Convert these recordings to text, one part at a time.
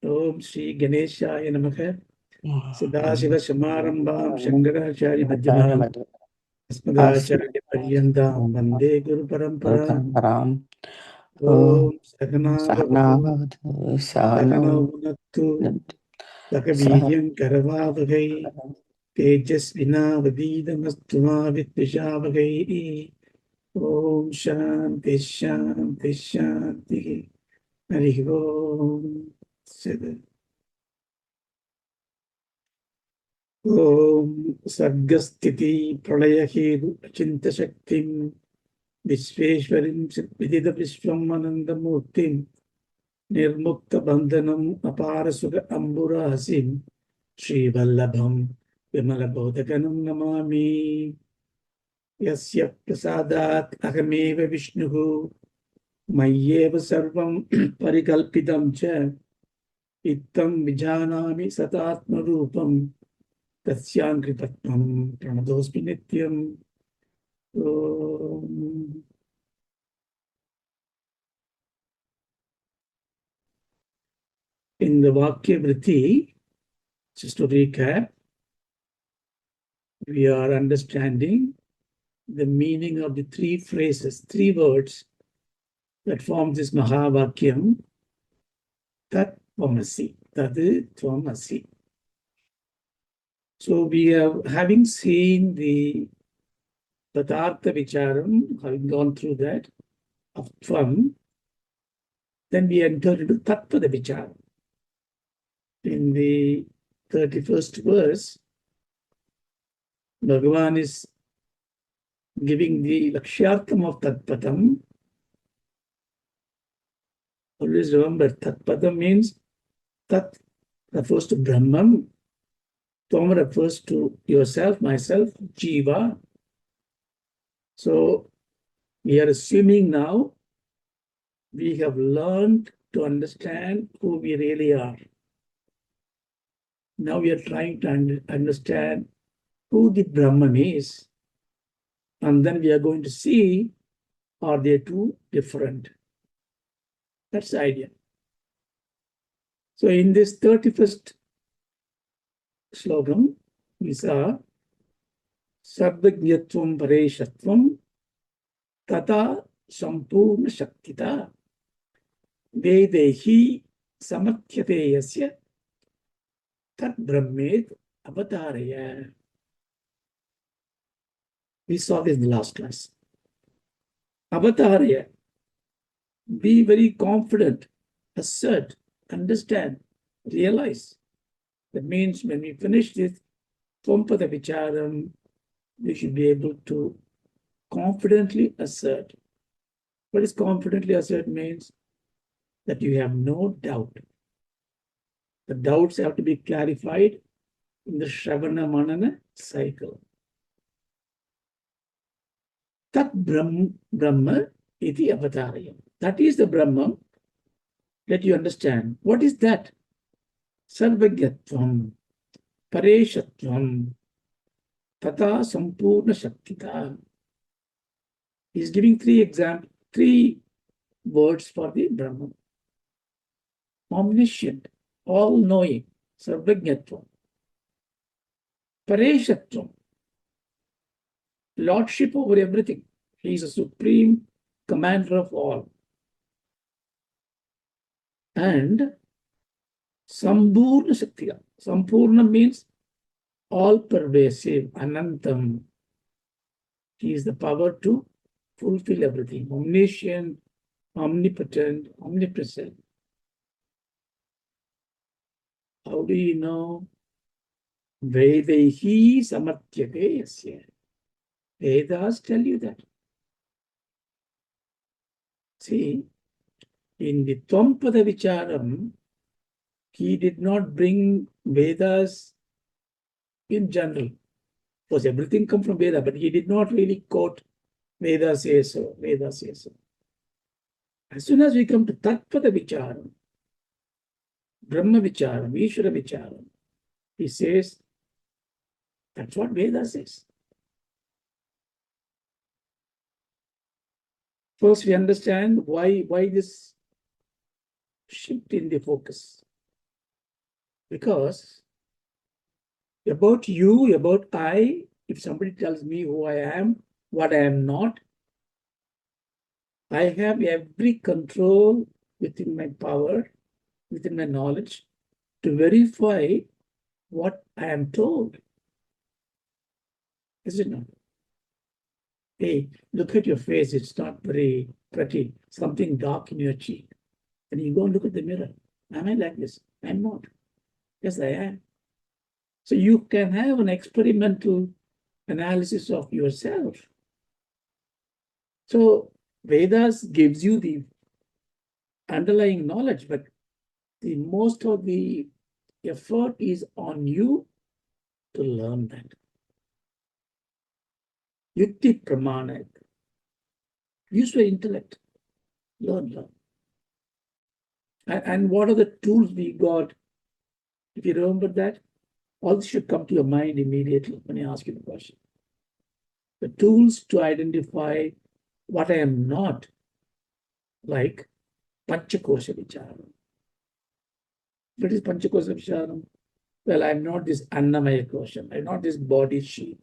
Om Shri Ganeshaya Namaha. Sadashiva Samarambam Shankaracharya Madhyamam Asmadacharya Paryandam Vande Guru Paramparam. Om Sagana Bhavatu Sagana Bhunaktu Sakaviryam Karavavagai Tejasvina Vadidamastuma Vitvishavagayi. Om Shanti Shanti Shanti. Harihi Om. Om Sargasthiti Pralayahedu Achinta Shaktim Vishveshwarim Vidida Vishwam Anandamurtim Nirmukta Bandhanam Aparasuga Amburahasim Sri Vallabham Vimalabodhakanam Namami Yasya Prasadat Ahameva Vishnuhu Mayyeva Sarvam Parikalpitam Cha Ittam Vijanami Satatma Rupam Tatsyankritatvam Pranadosmi Nityam. In the Vaakya Vritti, just to recap, we are understanding the meaning of the three phrases, three words that form this Mahavakyam, tatvamasi, tatvamasi. So we have, having seen the Tatartha Vicharam, having gone through that, of Tvam, then we enter into Tattva Vicharam. In the 31st verse, Bhagavan is giving the Lakshyartam of Tatpatam. Always remember, Tatpatam means Tat refers to Brahmam, Tvam refers to yourself, myself, Jiva. So we are assuming now we have learned to understand who we really are. Now we are trying to understand who the Brahman is. And then we are going to see, are they two different? That's the idea. So in this 31st slogam, we saw Sarvajñatvam Pareshatvam Tata Sampurna Shaktita Vedehi Samathyate Yasya Tat Brahmed Avataraya. We saw this in the last class. Avataraya. Be very confident, assert, understand, realize. That means when we finish this Tvampada Vicharam, we should be able to confidently assert. What is confidently assert means? That you have no doubt. The doubts have to be clarified in the Shravana Manana cycle. Tat Brahma iti avatarayam. That is the Brahman. Let you understand. What is that? Sarvajñatvam, Pareshatvam, Tata Sampurna Shaktita. He is giving three words for the Brahman. Omniscient, all-knowing, Sarvajñatvam. Pareshatvam, lordship over everything. He is a supreme commander of all. And Sampurna Shaktiya. Sampurna means all-pervasive, Anantam. He is the power to fulfill everything. Omniscient, omnipotent, omnipresent. How do you know? Vedehi samathyate yasya. Vedas tell you that. See, in the Tvampada Vicharam, he did not bring Vedas in general. Of course, everything comes from Veda, but he did not really quote Veda says so, Veda says so. As soon as we come to Tattva Vicharam, Brahma Vicharam, Ishvara Vicharam, he says, that's what Veda says. First, we understand why this shift in the focus. Because about you, about I, if somebody tells me who I am, what I am not, I have every control within my power, within my knowledge, to verify what I am told. Is it not? Hey, look at your face, it's not very pretty, something dark in your cheek. And you go and look at the mirror. Am I like this? I'm not. Yes, I am. So you can have an experimental analysis of yourself. So Vedas gives you the underlying knowledge, but the most of the effort is on you to learn that. Yukti pramana. Use your intellect. Learn. And what are the tools we got? If you remember that, all this should come to your mind immediately when I ask you the question. The tools to identify what I am not, like Panchakosha Vicharam. What is Panchakosha Vicharam? Well, I'm not this Annamaya Kosha. I'm not this body sheet.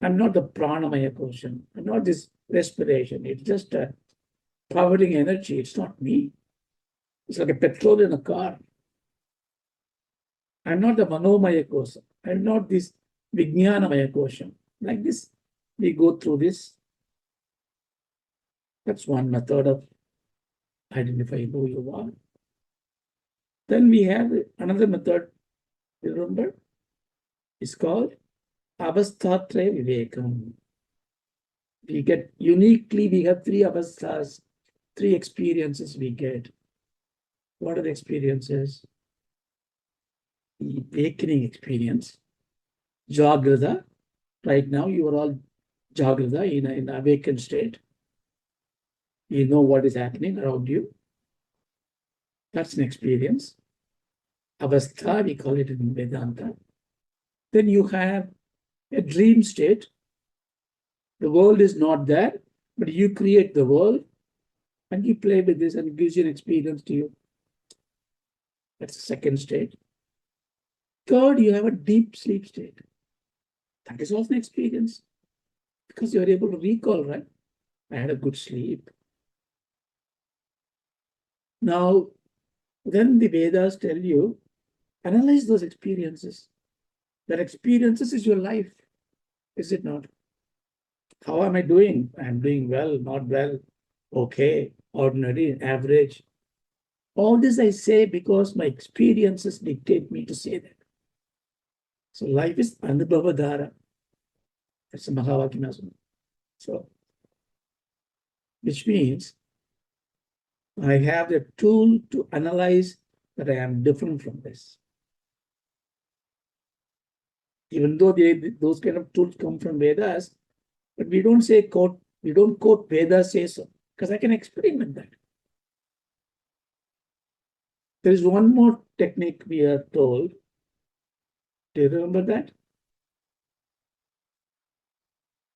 I'm not the Pranamaya Kosha. I'm not this respiration. It's just a powering energy. It's not me. It's like a petrol in a car. I'm not the Manomaya Kosha. I'm not this Vijnanamaya Kosha. Like this, we go through this. That's one method of identifying who you are. Then we have another method, remember? It's called Avasthatraya Vivekam. We get uniquely, we have three avasthas, three experiences we get. What are the experiences? The awakening experience. Jagrata. Right now, you are all Jagrata in an awakened state. You know what is happening around you. That's an experience. Avastha, we call it in Vedanta. Then you have a dream state. The world is not there, but you create the world and you play with this and it gives you an experience to you. That's the second state. Third, you have a deep sleep state. That is also an experience because you are able to recall, right? I had a good sleep. Now, then the Vedas tell you, analyze those experiences. That experiences is your life, is it not? How am I doing? I'm doing well, not well, okay, ordinary, average. All this I say because my experiences dictate me to say that. So life is Anubhavadhara. That's a Mahavakya. So, which means I have the tool to analyze that I am different from this. Even though those kind of tools come from Vedas, but we don't say quote, we don't quote Vedas say so, because I can experiment that. There is one more technique we are told. Do you remember that?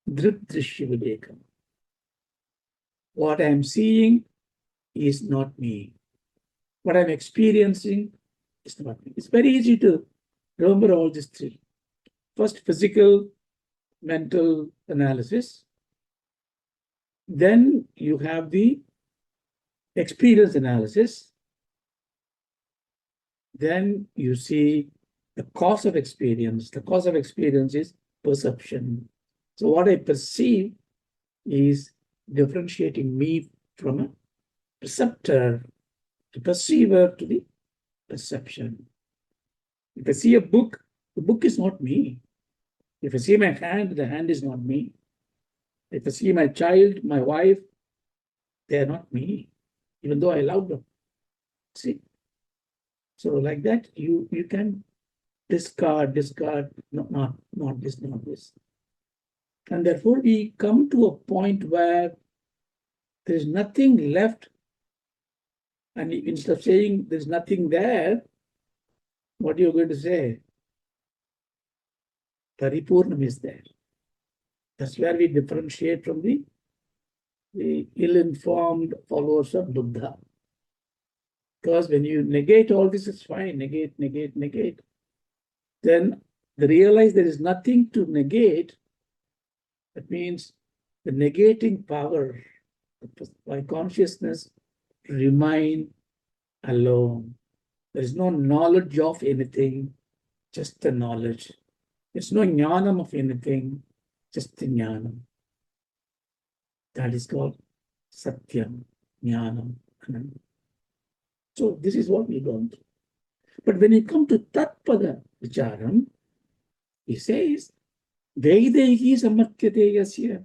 Drisya Vivekam. What I am seeing is not me. What I'm experiencing is not me. It's very easy to remember all these three. First, physical, mental analysis. Then you have the experience analysis. Then you see the cause of experience. The cause of experience is perception. So what I perceive is differentiating me from a perceptor, the perceiver to the perception. If I see a book, the book is not me. If I see my hand, the hand is not me. If I see my child, my wife, they are not me, even though I love them. See? So like that, you can discard, not this. And therefore, we come to a point where there is nothing left. And instead of saying there's nothing there, what are you going to say? Paripurnam is there. That's where we differentiate from the ill-informed followers of Buddha. Because when you negate all this, it's fine. Negate, negate, negate. Then they realize there is nothing to negate. That means the negating power by consciousness remain alone. There is no knowledge of anything, just the knowledge. There's no jnanam of anything, just the jnanam. That is called satyam, jnanam, ananda. So this is what we learned. But when you come to tatpada vicharam, he says, Vedehi samatyate yasya.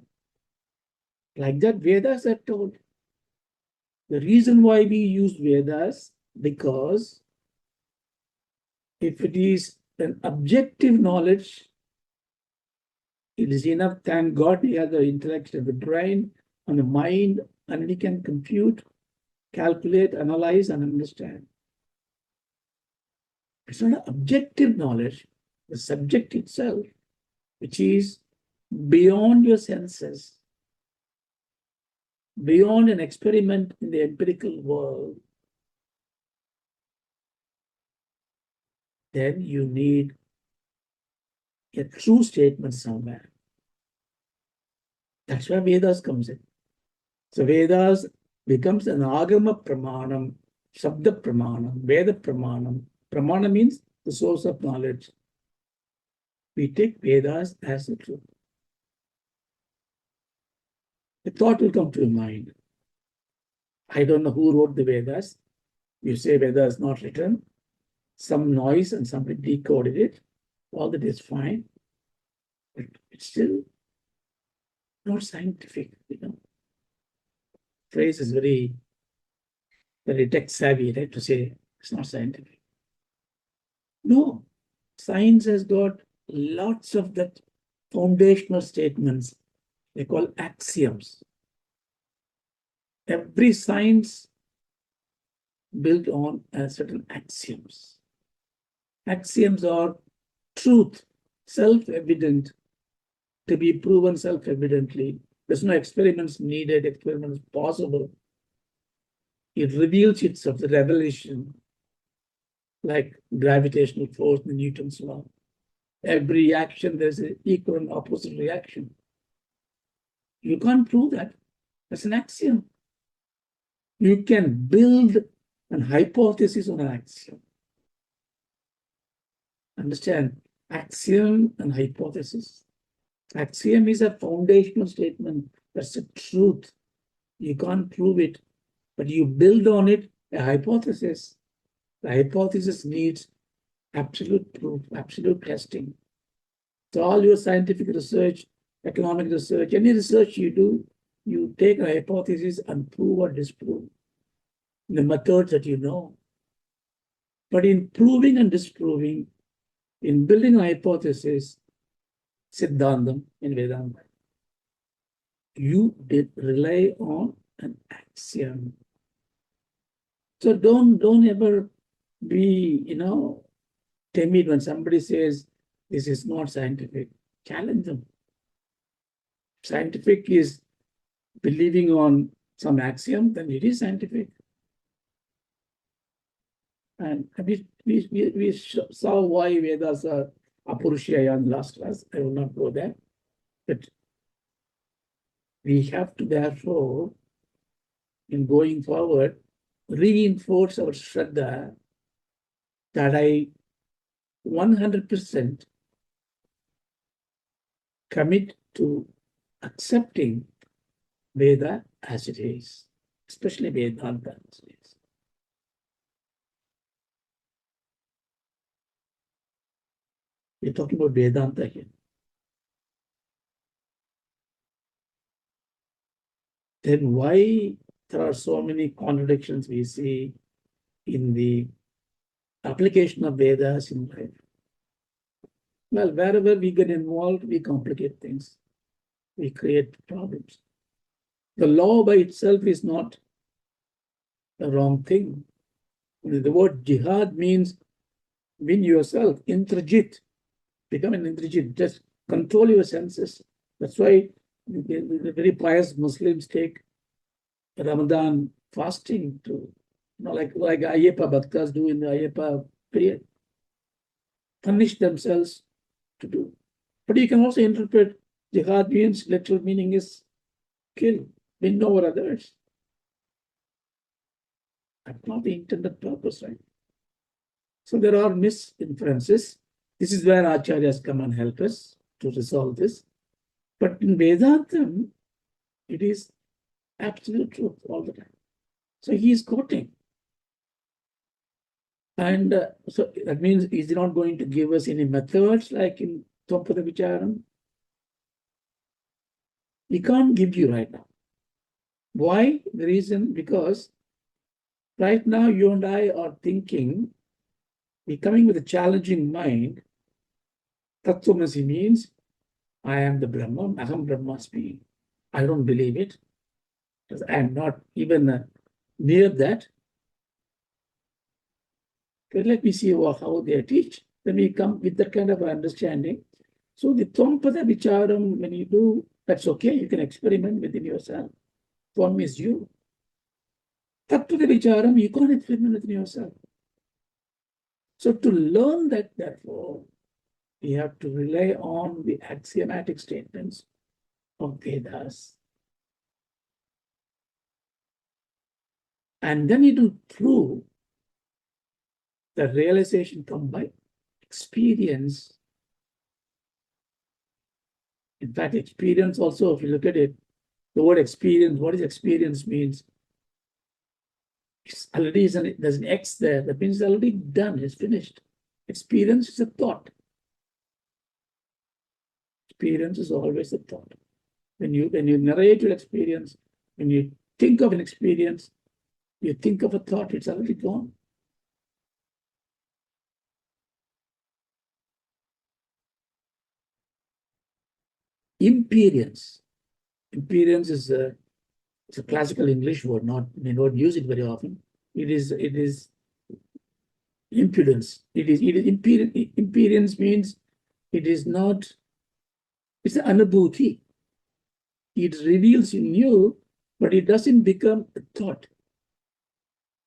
Like that, Vedas are told. The reason why we use Vedas, because if it is an objective knowledge, it is enough. Thank God he has the intellect of the brain and the mind, and he can compute, calculate, analyze, and understand. It's not an objective knowledge, the subject itself, which is beyond your senses, beyond an experiment in the empirical world. Then you need a true statement somewhere. That's where Vedas comes in. So Vedas becomes an agama pramanam, shabda pramanam, Veda pramanam. Pramana means the source of knowledge. We take Vedas as the truth. The thought will come to your mind. I don't know who wrote the Vedas. You say Vedas is not written. Some noise and somebody decoded it. All that is fine. But it's still not scientific, Phrase is very tech savvy, right? To say it's not scientific. No, science has got lots of that foundational statements. They call axioms. Every science built on certain axioms. Axioms are truth, self-evident, to be proven self-evidently. There's no experiments needed, experiments possible. It reveals itself, the revelation, like gravitational force in Newton's law. Every action, there's an equal and opposite reaction. You can't prove that. That's an axiom. You can build an hypothesis on an axiom. Understand? Axiom and hypothesis. Axiom is a foundational statement. That's a truth. You can't prove it, but you build on it a hypothesis. The hypothesis needs absolute proof, absolute testing. So all your scientific research, economic research, any research you do, you take a hypothesis and prove or disprove the methods that you know. But in proving and disproving, in building a hypothesis, Siddhantam in Vedanta, you did rely on an axiom. So don't ever be, timid when somebody says this is not scientific. Challenge them. Scientific is believing on some axiom, then it is scientific. And we saw why Vedas are Apurushaya in last class. I will not go there. But we have to therefore, in going forward, reinforce our Shraddha that I 100% commit to accepting Veda as it is, especially Vedanta as it is. We're talking about Vedanta here. Then why there are so many contradictions we see in the application of Vedas in life? Well, wherever we get involved, we complicate things. We create problems. The law by itself is not a wrong thing. The word jihad means win yourself, intrajit, become an intrajit, just control your senses. That's why the very pious Muslims take Ramadan fasting to like Ayyappa Bhaktas do in the Ayyappa period, punish themselves to do. But you can also interpret jihad means literal meaning is kill, win over others. That's not the intended purpose, right? So there are misinferences. This is where Acharyas come and help us to resolve this. But in Vedantam, it is absolute truth all the time. So he is quoting. And so that means he's not going to give us any methods like in Tvampada Vicharam. He can't give you right now. Why? The reason, because right now you and I are thinking, we're coming with a challenging mind. Tatvamasi means I am the Brahmam, Aham Brahmasmi. I don't believe it, because I am not even near that. Okay, let me see how they teach. Then we come with that kind of understanding. So the Tvampada Vicharam, when you do, that's okay. You can experiment within yourself. Tvam is you. Tattvada Vicharam, you can't experiment within yourself. So to learn that, therefore, we have to rely on the axiomatic statements of Vedas. And then it will prove that realization comes by experience. In fact, experience also, if you look at it, the word experience, what is experience means? It's already there's an X there. That means it's already done, it's finished. Experience is a thought. Experience is always a thought. When you narrate your experience, when you think of an experience, you think of a thought, it's already gone. Imperience. Imperience is it's a classical English word, may not use it very often. It is impudence. It is imperience means it is not, it's an anubhuti. It reveals in you, but it doesn't become a thought.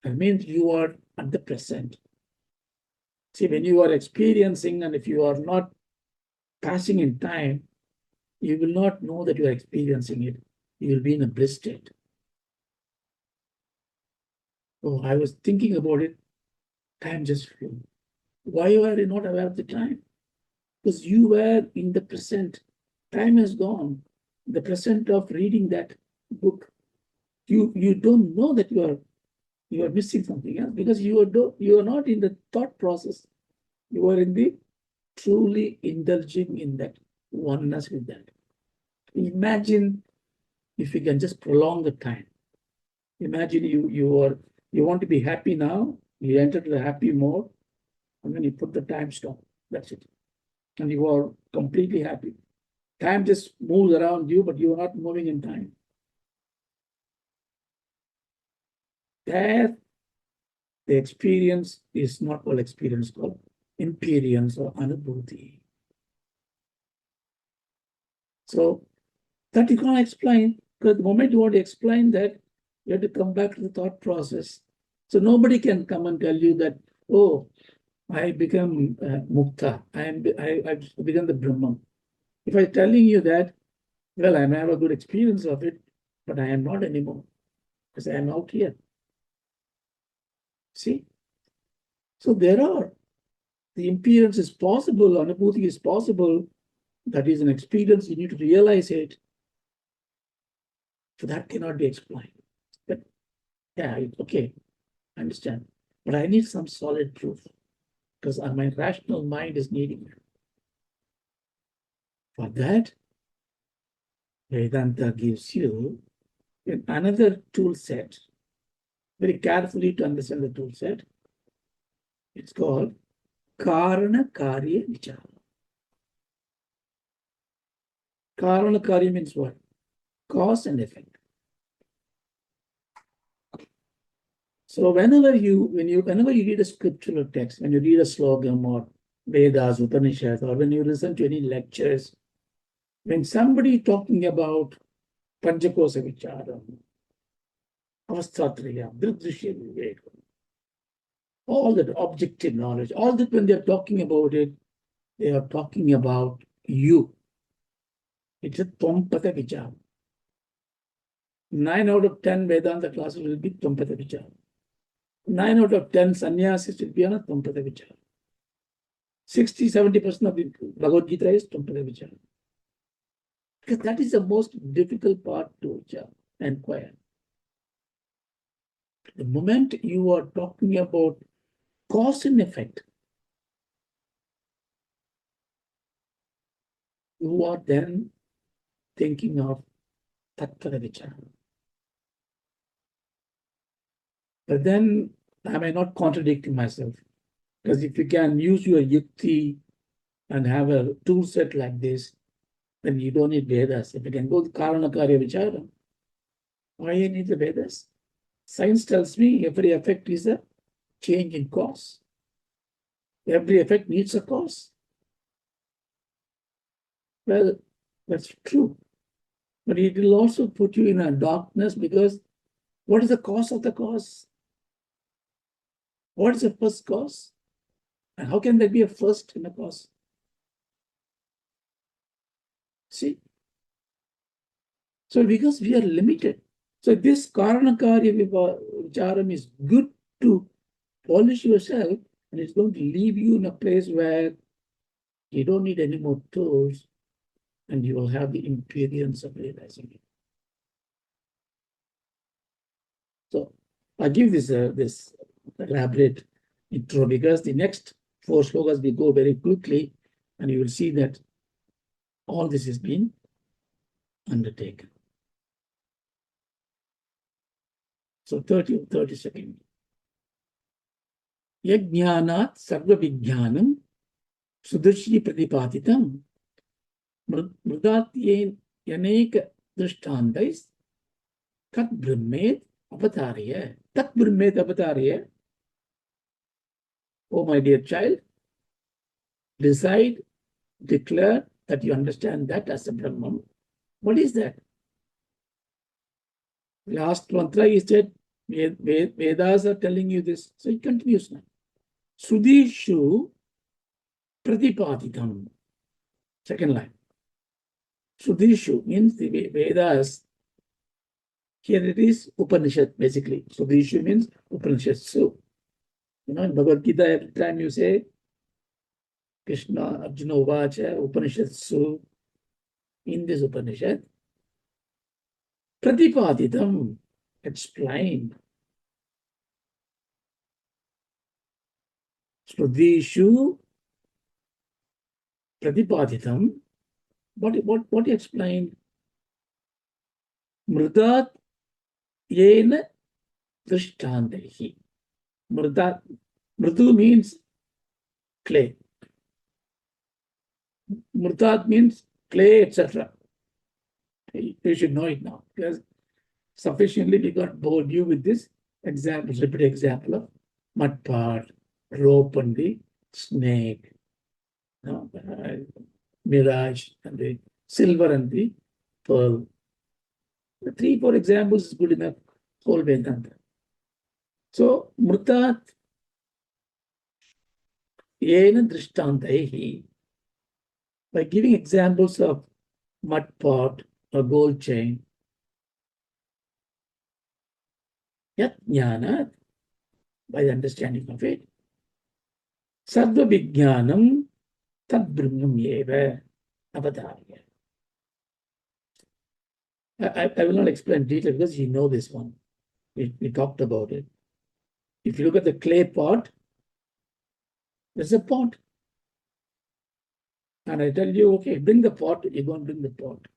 That means you are at the present. See, when you are experiencing, and if you are not passing in time, you will not know that you are experiencing it. You will be in a bliss state. Oh, I was thinking about it. Time just flew. Why are you not aware of the time? Because you were in the present. Time has gone. The present of reading that book. You don't know that you are missing something else, because you are not in the thought process. You are in the truly indulging in that oneness with that. Imagine if you can just prolong the time. Imagine you want to be happy now. You enter the happy mode, and then you put the time stop. That's it, and you are completely happy. Time just moves around you, but you are not moving in time. There, the experience is not called experience, called imperience or anubhuti. So that you can't explain, because the moment you want to explain that, you have to come back to the thought process. So nobody can come and tell you that, oh, I become mukta, I've become the Brahmam. If I'm telling you that, well, I may have a good experience of it, but I am not anymore, because I am out here. See? So the imperience is possible, anubhuti is possible. That is an experience, you need to realize it. So that cannot be explained. But yeah, okay, I understand. But I need some solid proof, because my rational mind is needing it. For that, Vedanta gives you another tool set, very carefully to understand the tool set. It's called Karana Karya Vichara. Karana Karya means what? Cause and effect. So whenever you read a scriptural text, when you read a slogam or Vedas, Upanishads, or when you listen to any lectures, when somebody talking about Panchakosa Vicharam, Avastatriya, Dridrishya Viveka, all that objective knowledge, all that when they're talking about it, they are talking about you. It's a Tvampata Vichara. 9 out of 10 Vedanta classes will be Tvampata Vichara. 9 out of 10 sannyasis will be on a Tvampata Vichara. 60-70% of the Bhagavad Gita is Tvampata Vichara. Because that is the most difficult part to inquire. The moment you are talking about cause and effect, you are then thinking of Tattva Vichara. But then am I not contradicting myself? Because if you can use your yukti and have a tool set like this, then you don't need Vedas. If you can go to Karana Karya Vichara, why you need the Vedas? Science tells me every effect is a change in cause. Every effect needs a cause. Well, that's true. But it will also put you in a darkness because what is the cause of the cause? What is the first cause? And how can there be a first in a cause? See? So because we are limited. So this Karanakarya Vicharam is good to polish yourself, and it's going to leave you in a place where you don't need any more tools and you will have the experience of realizing it. So I give this elaborate intro because the next 4 slokas we go very quickly and you will see that all this has been undertaken. So 30 seconds. Yajnanat sarva vijnanam sudurshi pratipatitam mrudatyen yaneka drishtantais tat brahmed avatarya. Tat brahmed avatarya. Oh, my dear child, decide, declare that you understand that as a Brahman. What is that? Last mantra is that Vedas are telling you this. So it continues now. Sudishu pratipaditam. Second line. Sudishu means the Vedas. Here it is Upanishad, basically. Sudishu means Upanishad. So, in Bhagavad Gita, every time you say Krishna, Arjuna, Uvacha, Upanishad, so in this Upanishad, pratipaditam, explained. Sudishu pratipaditam. What he explained? Mrudat yena drishtandehi. Mrudu means clay. Mrudat means clay, etc. You should know it now because sufficiently we got bored you with this example, repeated example of mud pot, rope and the snake, mirage and the silver and the pearl. The 3-4 examples is good enough, whole Vedanta. So, Mrutat yena drishtantehi, by giving examples of mud pot or gold chain, yat jnanat, by the understanding of it, sarva vijnanam tad brahmam eva avatarya. I will not explain detail because you know this one. We talked about it. If you look at the clay pot, there's a pot. And I tell you, okay, bring the pot, you're going to bring the pot.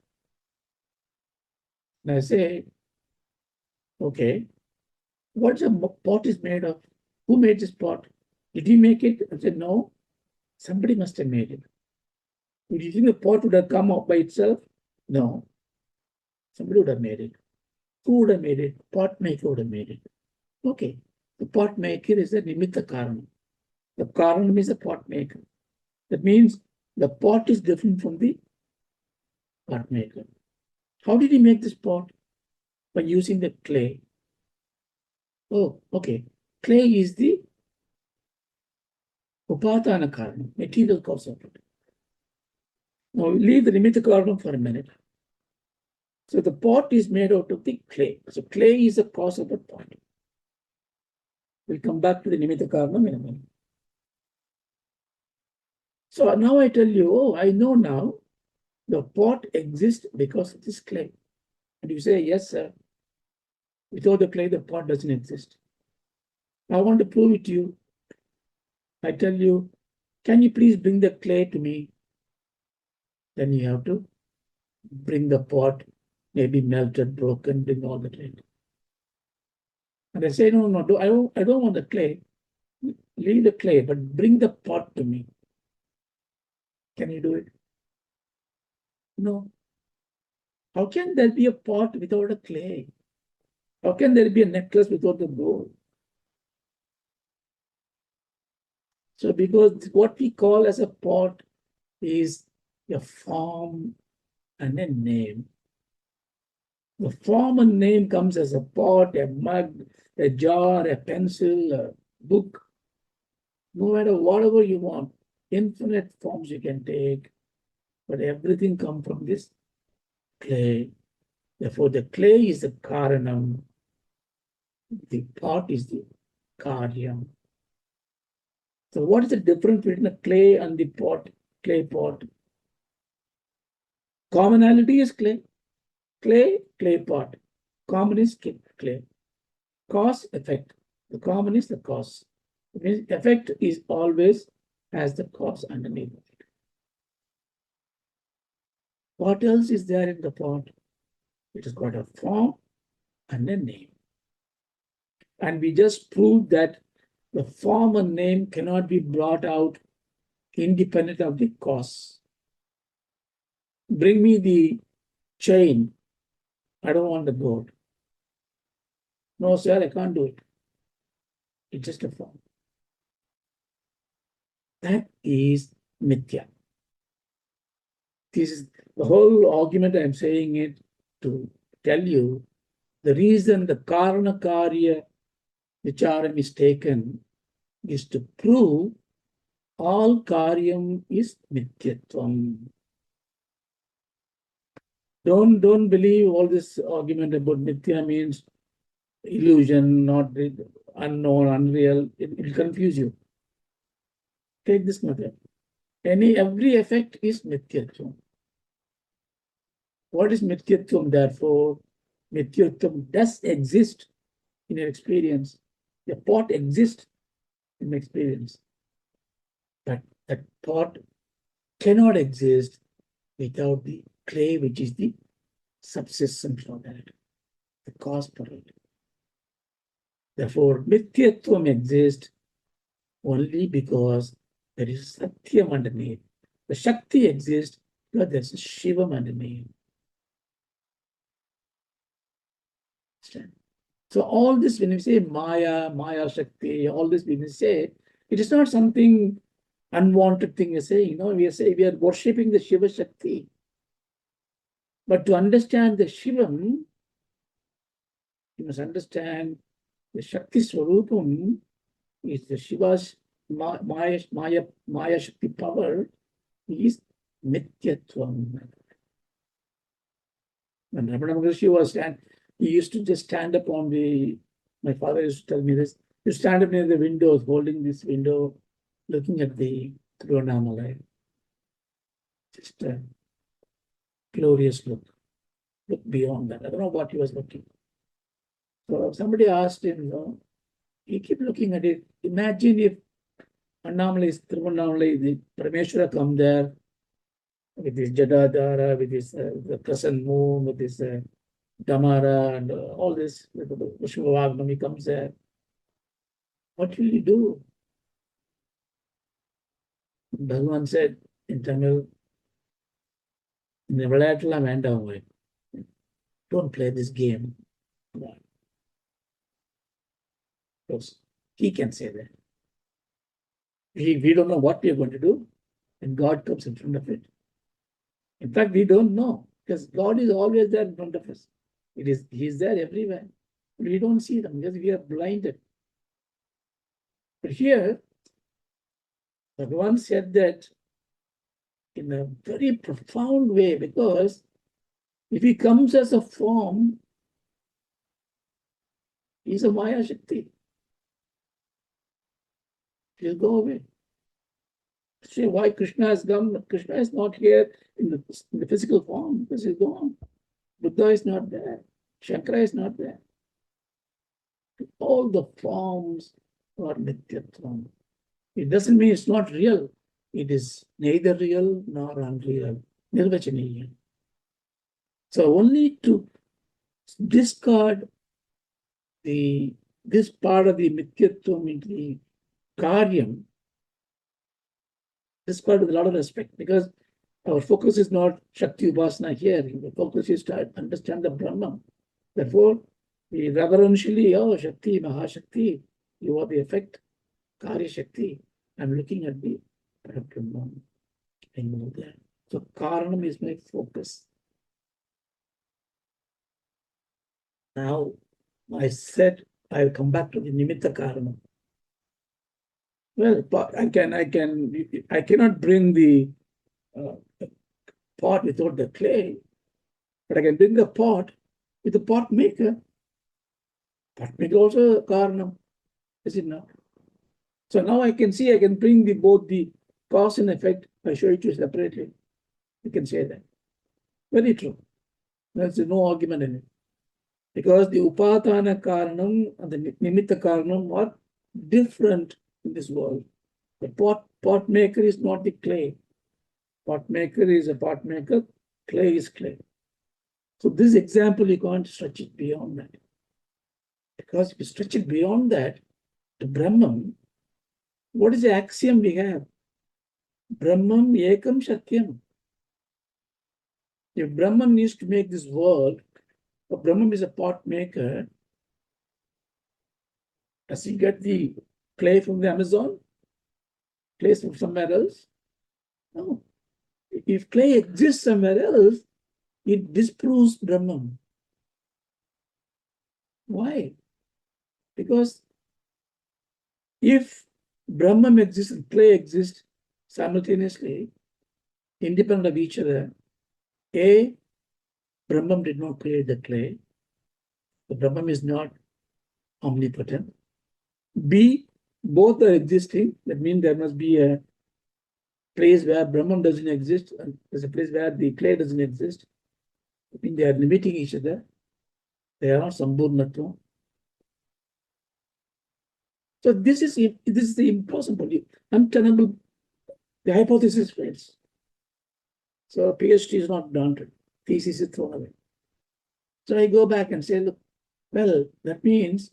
And I say, okay, what the pot is made of? Who made this pot? Did you make it? I said, no, somebody must have made it. Would you think the pot would have come up by itself? No. Somebody would have made it. Who would have made it? Pot maker would have made it. Okay. The pot maker is the nimitta karanam. The karanam is the pot maker. That means the pot is different from the pot maker. How did he make this pot? By using the clay. Oh, okay. Clay is the Upadana Karanam, material cause of it. Now leave the Nimitta Karanam for a minute. So the pot is made out of the clay. So clay is the cause of the pot. We'll come back to the Nimitta Karanam in a minute. So now I tell you, oh, I know now the pot exists because of this clay. And you say, yes, sir. Without the clay, the pot doesn't exist. I want to prove it to you. I tell you, can you please bring the clay to me? Then you have to bring the pot, maybe melted, broken, bring all the clay. And I say, no, I don't want the clay. Leave the clay, but bring the pot to me. Can you do it? No. How can there be a pot without a clay? How can there be a necklace without the gold? So because what we call as a pot is a form and a name. The form and name comes as a pot, a mug, a jar, a pencil, a book. No matter whatever you want, infinite forms you can take, but everything comes from this clay. Therefore, the clay is the karanam, the pot is the karyam. So what is the difference between the clay and the pot, clay pot? Commonality is clay. Clay pot. Common is clay. Cause, effect. The common is the cause. It means effect is always has the cause underneath it. What else is there in the pot? It has got a form and a name. And we just proved that the form and name cannot be brought out independent of the cause. Bring me the chain. I don't want the gold. No, sir, I can't do it. It's just a form. That is mithya. This is the whole argument I'm saying it to tell you the reason the karana karya vicharam is taken is to prove all karyam is mithyatvam. Don't believe all this argument about mithya means illusion, not unknown, unreal. It will confuse you. Take this method. Every effect is mithyatvam. What is mithyatvam? Therefore, mithyatvam does exist in your experience. The pot exists in experience. But that pot cannot exist without the clay, which is the subsistence for that, the cause for it. Therefore, mithyatvam exists only because there is satyam underneath. The Shakti exists because there's a Shivam underneath. So all this, when you say Maya Shakti, all this when you say, it is not something unwanted thing you're saying. No, we are worshipping the Shiva Shakti. But to understand the Shivam, you must understand the Shakti Svarupam is the Shiva's Maya Shakti power is Mithyatvam. When Ramana Maharshi was he used to just stand up on my father used to tell me this, you stand up near the windows, holding this window, looking at the Tiruvannamalai. Just a glorious look beyond that. I don't know what he was looking. So somebody asked him, he kept looking at it. Imagine if Tiruvannamalai, the Parameshwara come there with his Jadadhara, with his the crescent moon, with his Damara and all this, Vaagya comes there. What will you do? Bhagavan said in Tamil, don't play this game. Because he can say that. We don't know what we are going to do, and God comes in front of it. In fact, we don't know, because God is always there in front of us. He's there everywhere. We don't see them because we are blinded. But here, Bhagavan said that in a very profound way, because if he comes as a form, he's a Maya Shakti. He'll go away. See why Krishna has come. Krishna is not here in the physical form because he's gone. Buddha is not there. Shankara is not there. All the forms are Nityatvam. It doesn't mean it's not real. It is neither real nor unreal. Nirvachaniya. So only to discard this part of the Mithyatvam into the Karyam, discard with a lot of respect, because our focus is not Shakti Upasana here. The focus is to understand the Brahman. Therefore, we reverentially, oh, Shakti, Mahashakti, you are the effect, Karya Shakti. I'm looking at the Brahman. I know that. So, Karanam is my focus. Now, I said I'll come back to the Nimitta Karanam. Well, I cannot bring the pot without the clay, but I can bring the pot with the pot maker. Pot maker also a Karanam, is it not? So now I can see I can bring both the cause and effect. I show it to you separately. You can say that. Very true. There's no argument in it. Because the Upadana Karanam and the Nimitta Karanam are different in this world. The pot maker is not the clay. Pot maker is a pot maker, clay is clay. So this example, you can't stretch it beyond that. Because if you stretch it beyond that, to Brahman, what is the axiom we have? Brahmam ekam satyam. If Brahman needs to make this world, or Brahman is a pot maker, does he get the clay from the Amazon? Clay from somewhere else? No. If clay exists somewhere else, it disproves Brahman. Why? Because if Brahman exists and clay exists simultaneously, independent of each other, A, Brahman did not create the clay. The Brahman is not omnipotent. B, both are existing. That means there must be a place where Brahman doesn't exist, and there's a place where the clay doesn't exist. I mean, they are limiting each other. They are not Samburnatva. So this is the impossible, untenable. The hypothesis fails. So PhD is not done. Thesis is thrown away. So I go back and say, look, well, that means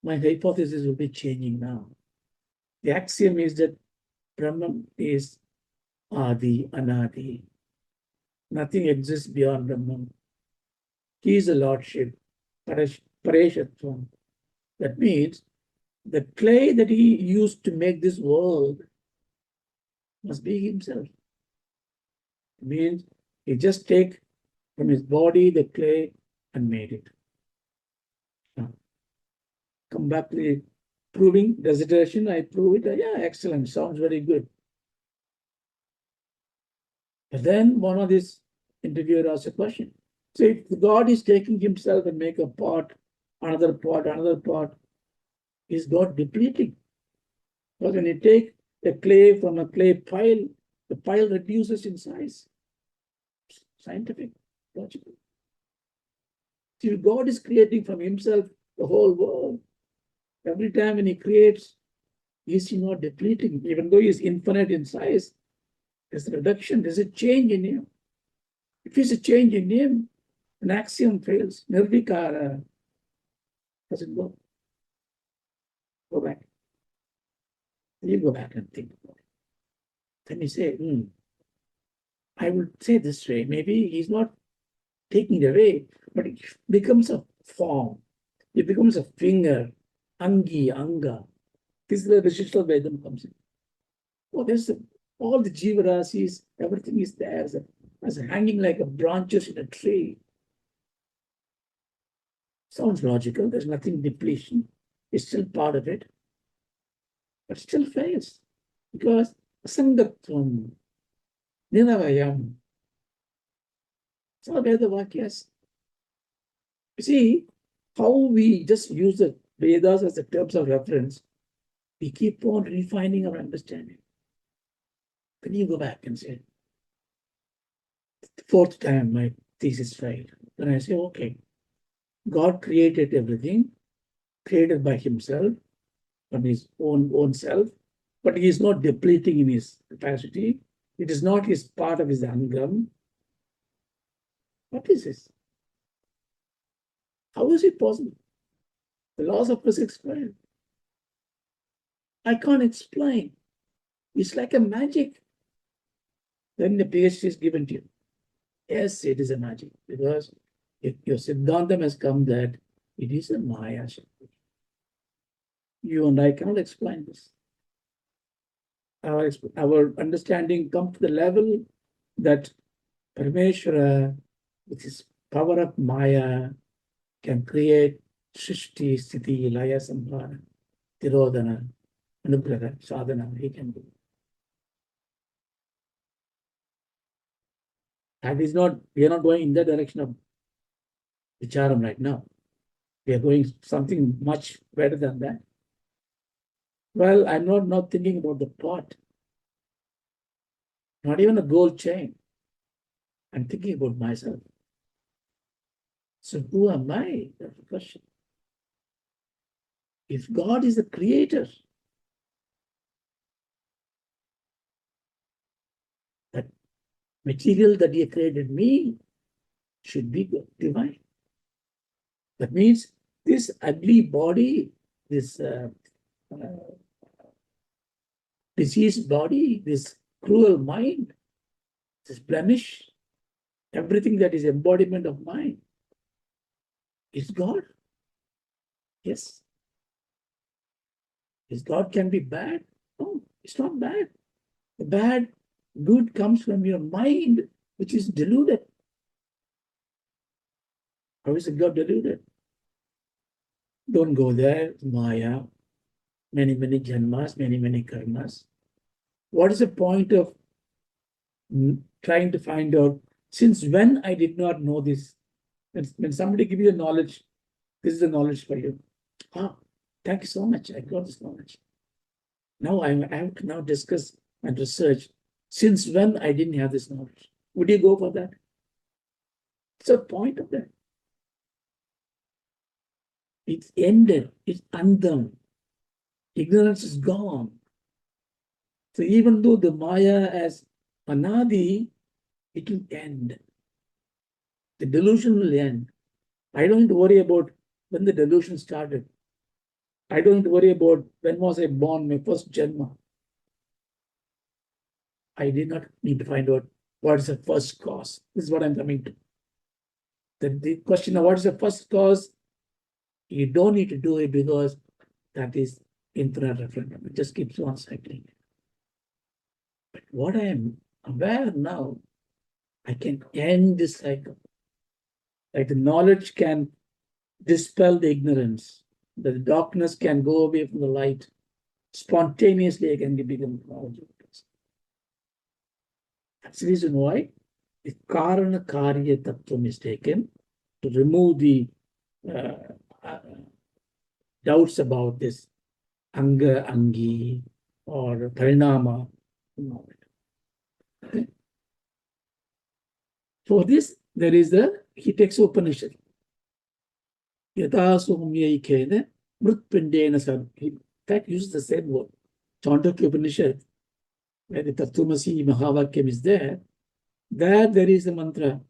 my hypothesis will be changing now. The axiom is that Brahman is Adi, Anadi. Nothing exists beyond Brahman. He is a lordship, Pareshatvam. That means the clay that he used to make this world must be himself. It means he just take from his body the clay and made it. Now, come back to the proving dissertation. I prove it. Yeah, excellent. Sounds very good. But then one of these interviewer asked a question. So if God is taking himself and make a pot, another pot, is God depleting? Because when you take the clay from a clay pile, the pile reduces in size. Scientific, logical. See, God is creating from himself the whole world. Every time when he creates, is he not depleting? Even though he is infinite in size, there's a reduction, there's a change in him. If there's a change in him, an axiom fails. Nirvikara doesn't go. Go back. You go back and think about it. Then you say, I would say this way, maybe he's not taking it away, but it becomes a form. It becomes a finger, angi, anga. This is where the Vishishta Vedam comes in. Oh, there's all the Jivarasis, everything is there as hanging like a branches in a tree. Sounds logical. There's nothing depletion. It's still part of it, but still fails. Because Sangatvam, Ninavayam. So where the Vakyas. You see, how we just use the Vedas as the terms of reference, we keep on refining our understanding. Then you go back and say, the fourth time my thesis failed. Then I say, okay, God created everything, created by himself, from his own self, but he is not depleting in his capacity. It is not his part of his angam. What is this? How is it possible? The laws of physics fail. I can't explain. It's like a magic. Then the PhD is given to you. Yes, it is a magic, because if your Siddhantam has come that it is a Maya Shakti. You and I cannot explain this. Our understanding comes to the level that Parameshwara, with his power of Maya, can create Srishti, Sthiti, Laya, Samhara, Tirodhana, Anugraha, Sadhana. He can do. That is not, we are not going in that direction of Vicharam right now. We are going something much better than that. Well, I'm not thinking about the pot, not even a gold chain. I'm thinking about myself. So who am I? That's the question. If God is the creator, that material that he created me should be divine. That means this ugly body, this diseased body, this cruel mind, this blemish, everything that is embodiment of mind is God. Yes. Is God can be bad? No, it's not bad. The bad, good comes from your mind, which is deluded. How is it God deluded? Don't go there, Maya, many janmas, many karmas. What is the point of trying to find out since when I did not know this? When somebody gives you the knowledge, this is the knowledge for you. Ah, thank you so much. I got this knowledge. Now I have to now discuss and research since when I didn't have this knowledge. Would you go for that? It's a point of that. It's ended. It's undone. Ignorance is gone. So even though the Maya as anadi, it will end. The delusion will end. I don't need to worry about when the delusion started. I don't need to worry about when was I born, my first janma. I did not need to find out what is the first cause. This is what I'm coming to. The question of what is the first cause, you don't need to do it because that is infinite referendum. It just keeps on cycling. But what I am aware now, I can end this cycle. Like the knowledge can dispel the ignorance. The darkness can go away from the light. Spontaneously, I can become knowledgeable. That's the reason why the Karana Karya Tattvam is taken to remove the doubts about this Anga, Angi, or Parinama. Okay. For this, there is he takes Upanishad. Yata Somyaikena Mrutpindena Sam. In fact, uses the same word. Chandogya Upanishad, where the tatvamasi Mahavakya is there is the mantra.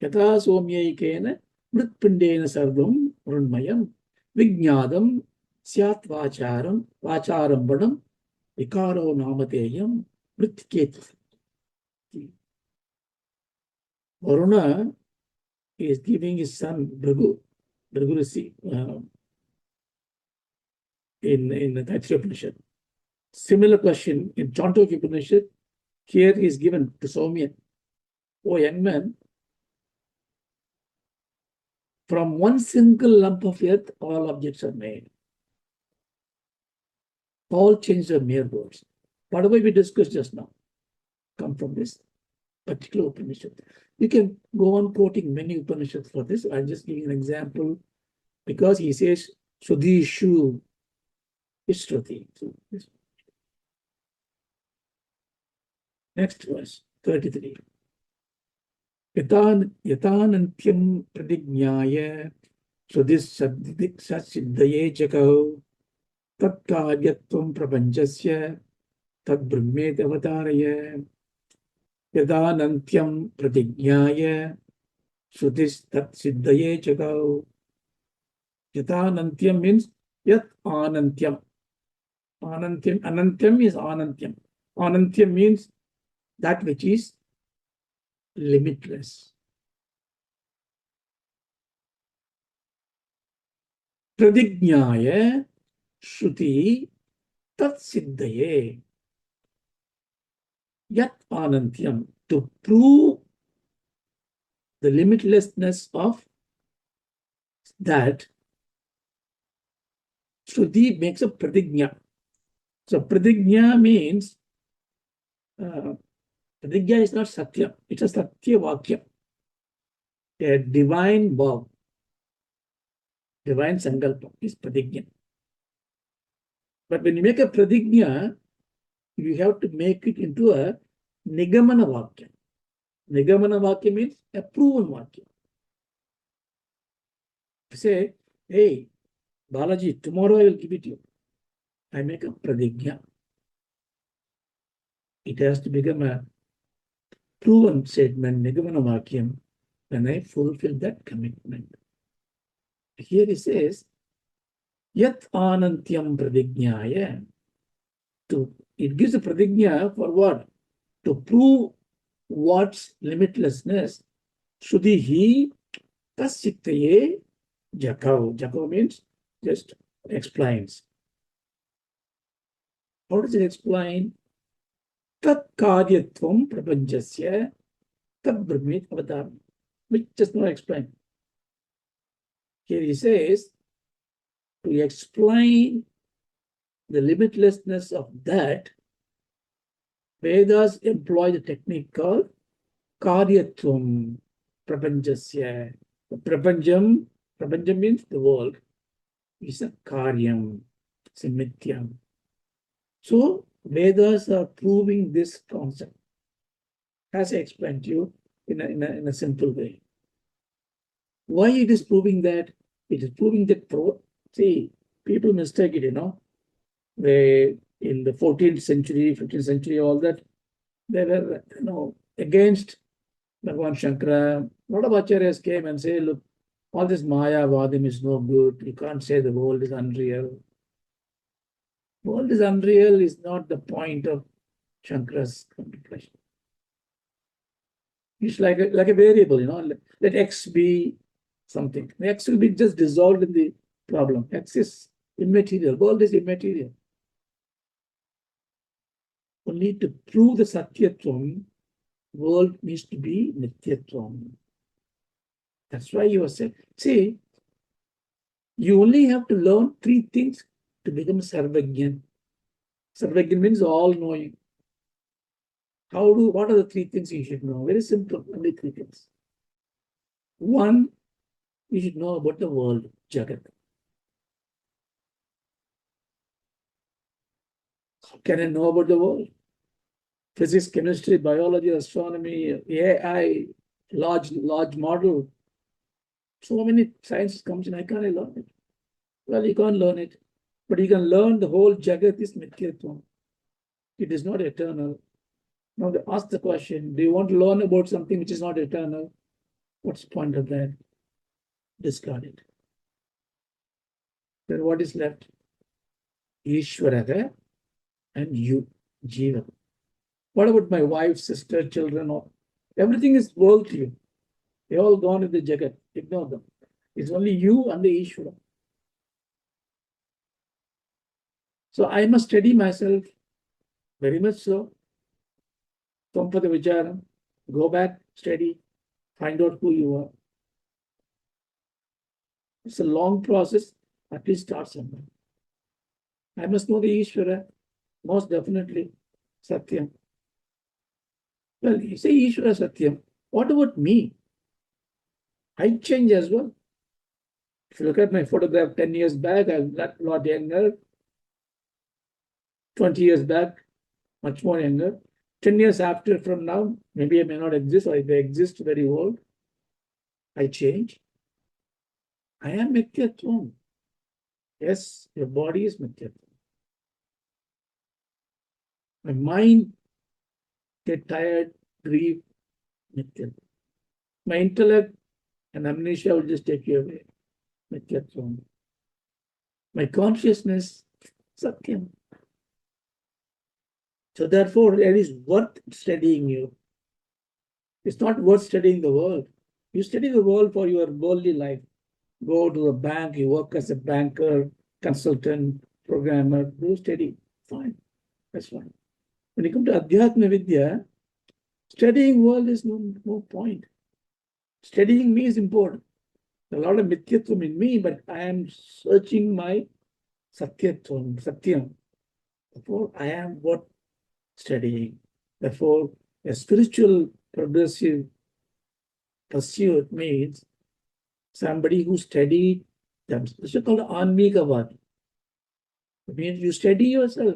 Yata Somyaikena Mrutpindena Sarvam Mrunmayam Vijnadam Syat Vacharam Vacharambadam Vikaro Namateyam Mritket. Varuna is giving his son Bhrigu Rishi in the Taittiriya Upanishad. Similar question in Chandogya Upanishad. Here is given to Soumya. O young man, from one single lump of earth, all objects are made. All changes are mere words. whatever we discussed just now come from this particular Upanishad. You can go on quoting many Upanishads for this. I'm just giving an example because he says, Sudhishu is Shruti. So, next verse, 33. Yatanantyam pradignyaya Sudhis Siddhaye Jakau Tat Karyatvam Prapanchasya Tad Brahmet Avataraya Yadanantyam Pratignyaya Sudhis Tat Siddhaye Jakau. Yadanantyam means Yat Anantyam. Anantyam is Anantyam. Anantyam means that which is limitless. Pradignyaya Shruti Tat Siddhaye. Yat Anantyam, to prove the limitlessness of that, Shruti makes a pradignya. So pradignya means, pradignya is not satya, it's a satya Vaakya, a divine vow, divine sankalpa is pradignya. But when you make a pradignya, you have to make it into a nigamana Vaakya. Nigamana Vaakya means a proven Vaakya. Say, hey, Balaji, tomorrow I will give it to you. I make a pradignya. It has to become a proven statement, nigamana Vakyam, when I fulfill that commitment. Here he says, Yat Anantyam Pradignyaya. It gives a pradignya for what? To prove what's limitlessness. Shrudihi Tasyittaye Jakau. Jakau means just explains. How does it explain? Tat karyatvam prapanchasya tad brahmit avataram. Which just now explained. Here he says, to explain the limitlessness of that, Vedas employ the technique called karyatvam prapanchasya. Prapancham means the world. It's a karyam, it's a mityam. So Vedas are proving this concept, as I explained to you in a simple way. Why it is proving that? It is proving that, see, people mistake it, They, in the 14th century, 15th century, all that, they were, against Bhagavan Shankara. A lot of acharyas came and say, look, all this Maya Vadim is no good. You can't say the world is unreal. World is unreal is not the point of Shankara's contemplation. It's like a variable, let X be something. X will be just dissolved in the problem. X is immaterial. World is immaterial. Only to prove the Satyatvam, world needs to be Nityatvam. That's why you are saying, see, you only have to learn 3 things to become Sarvagyan. Sarvagyan means all-knowing. What are the 3 things you should know? Very simple, only 3 things. 1, you should know about the world, Jagat. How can I know about the world? Physics, chemistry, biology, astronomy, AI, large model. So many sciences comes in, I can't learn it. Well, you can't learn it. But you can learn the whole Jagat is Mityatvam. It is not eternal. Now they ask the question, do you want to learn about something which is not eternal? What's the point of that? Discard it. Then what is left? Ishvaraga and you, Jiva. What about my wife, sister, children? Everything is world to you. They all gone in the Jagat. Ignore them. It's only you and the Ishvara. So I must study myself very much so. Tvampada Vicharam. Go back, study, find out who you are. It's a long process. At least start somewhere. I must know the Ishvara, most definitely. Satyam. Well, you say Ishvara Satyam. What about me? I change as well. If you look at my photograph 10 years back, I'm a lot younger. 20 years back, much more younger. 10 years after from now, maybe I may not exist, or if I exist very old, I change. I am Mithyatvam. Yes, your body is Mithyatvam. My mind get tired, grief, Mithyatvam. My intellect and amnesia will just take you away. Mithyatvam. My consciousness, Satyam. So therefore, it is worth studying you. It's not worth studying the world. You study the world for your worldly life. Go to a bank, you work as a banker, consultant, programmer, do study. Fine. That's fine. When you come to Adhyatma Vidya, studying world is no point. Studying me is important. A lot of mithyatvam in me, but I am searching my satyatvam, satyam. Therefore, I am worth studying. Therefore, a spiritual progressive pursuit means somebody who studied them. This is called Anmigavad. It means you study yourself.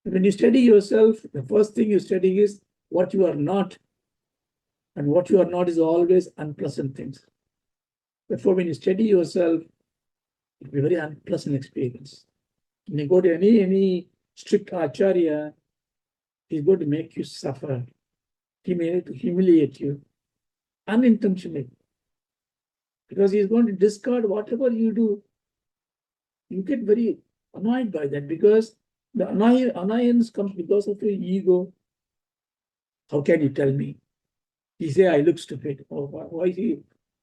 When you study yourself, the first thing you study is what you are not. And what you are not is always unpleasant things. Therefore, when you study yourself, it will be a very unpleasant experience. When you go to any strict acharya, he's going to make you suffer. He may humiliate you unintentionally. Because he's going to discard whatever you do. You get very annoyed by that because the annoyance comes because of your ego. How can you tell me? He say I look stupid. Or why he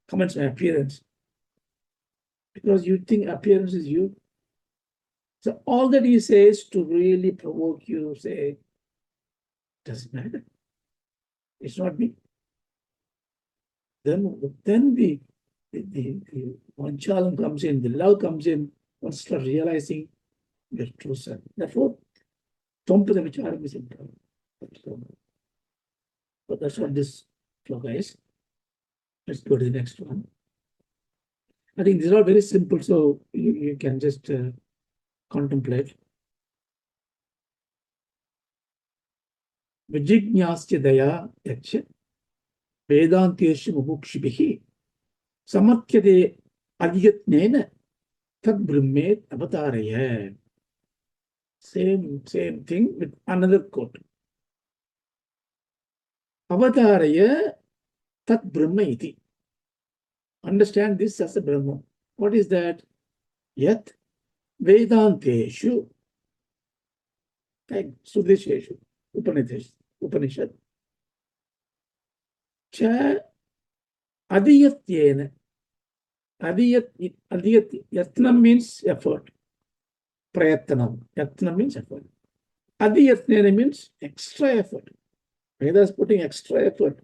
comments my appearance? Because you think appearance is you. So all that he says to really provoke you, say, doesn't matter. It's not me. Then the vanchalam comes in, the love comes in, one starts realizing your true self. Therefore, Tompada Vicharam is important. But that's what this sloka is. Let's go to the next one. I think these are very simple, so you can just contemplate. Vijignyasya daya yaksha vedanteshu mubhukshibihi samartyade adhyatnena tad brahmet avataraya. Same thing with another quote. Avataraya tat brahma iti. Understand this as a Brahma. What is that? Yat Vedanteshu, like Sudesheshu, Upanishad. Cha Adiyatyena. Yatnam means effort. Prayatnam. Yatnam means effort. Adiyatnena means extra effort. Vedas is putting extra effort.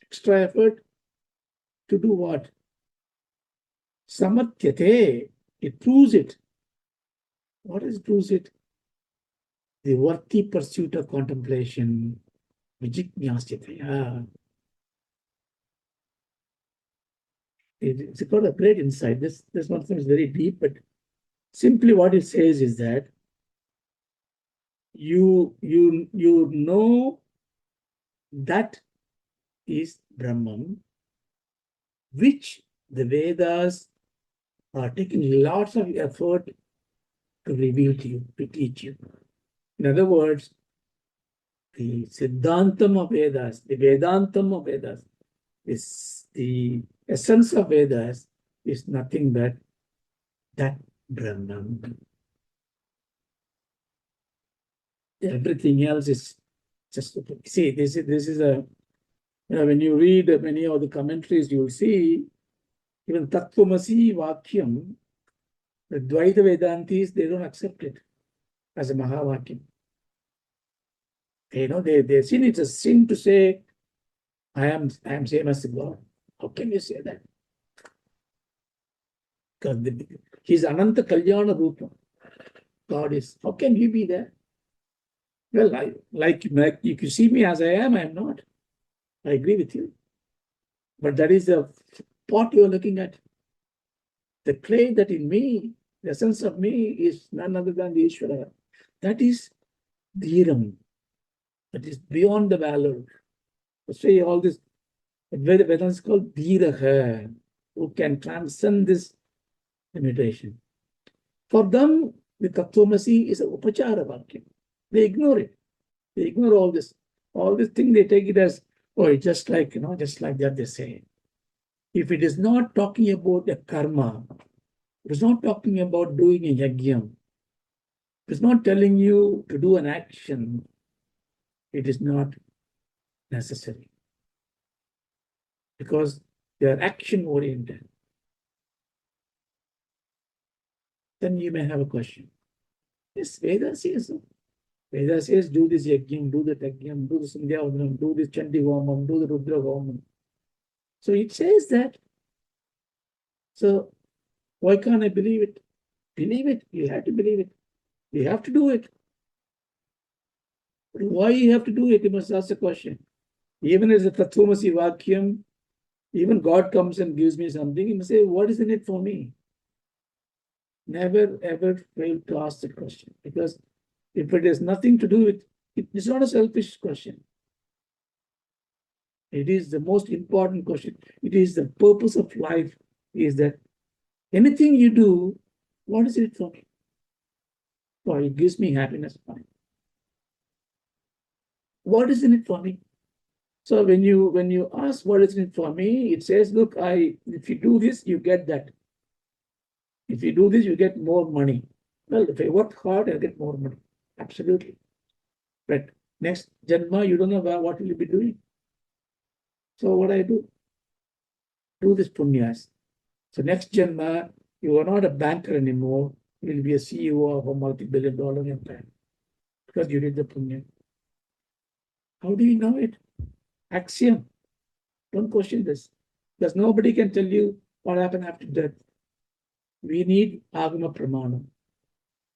Extra effort to do what? Samathyate. It proves it. What is proves it? The worthy pursuit of contemplation. Vijignyasya. It's got a great insight. This one is very deep, but simply what it says is that you know that is Brahman, which the Vedas are taking lots of effort to reveal to you, to teach you. In other words, the Siddhantam of Vedas, the Vedantam of Vedas, is the essence of Vedas is nothing but that Brahman. Everything else is just, see, this is a, when you read many of the commentaries, you will see even tatvamasi Vakyam, the Dvaita Vedantis, they don't accept it as a Mahavakya. They see it's a sin to say, I am same as God. How can you say that? Because he's Ananta Kalyana Rupa. God is. How can you be there? Well, like if you see me as I am not. I agree with you. But that is the pot you're looking at. The clay that in me, the essence of me is none other than the Ishvara. That is dhiram. That is beyond the valor. Say all this, Vedanta is called dhiraha, who can transcend this limitation. For them, the tatvamasi is an upachara Vaakya. They ignore it. They ignore all this. All this thing, they take it as, oh, it's just like, just like that they say. If it is not talking about a karma, it is not talking about doing a yajna, it is not telling you to do an action, it is not necessary. Because they are action oriented. Then you may have a question. Yes, Veda says so. Veda says do this yajna, do the yajna, do the sandhya, do this chandi homam, do the rudra homam. So it says that. So why can't I believe it? Believe it. You have to believe it. You have to do it. But why you have to do it? You must ask the question. Even as a tatvamasi vakyam, even God comes and gives me something, you must say, what is in it for me? Never ever fail to ask that question. Because if it has nothing to do with it, it's not a selfish question. It is the most important question. It is the purpose of life, is that anything you do, what is it for me? Well, it gives me happiness. Fine. What is in it for me? So when you ask what is in it for me, it says, look, if you do this, you get that. If you do this, you get more money. Well, if I work hard, I'll get more money. Absolutely. But next Janma, you don't know what will you be doing. So what I do? Do this punyas. So next Janma, you are not a banker anymore. You will be a CEO of a multi-billion-dollar empire. Because you did the punya. How do you know it? Axiom. Don't question this. Because nobody can tell you what happened after death. We need agama pramana.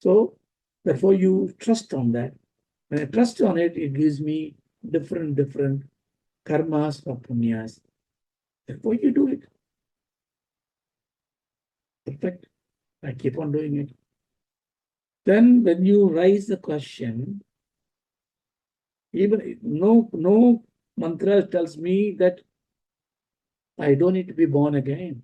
So, therefore, you trust on that. When I trust on it, it gives me different karmas or punyas. Therefore, you do it. Perfect. I keep on doing it. Then, when you raise the question, even no mantra tells me that I don't need to be born again.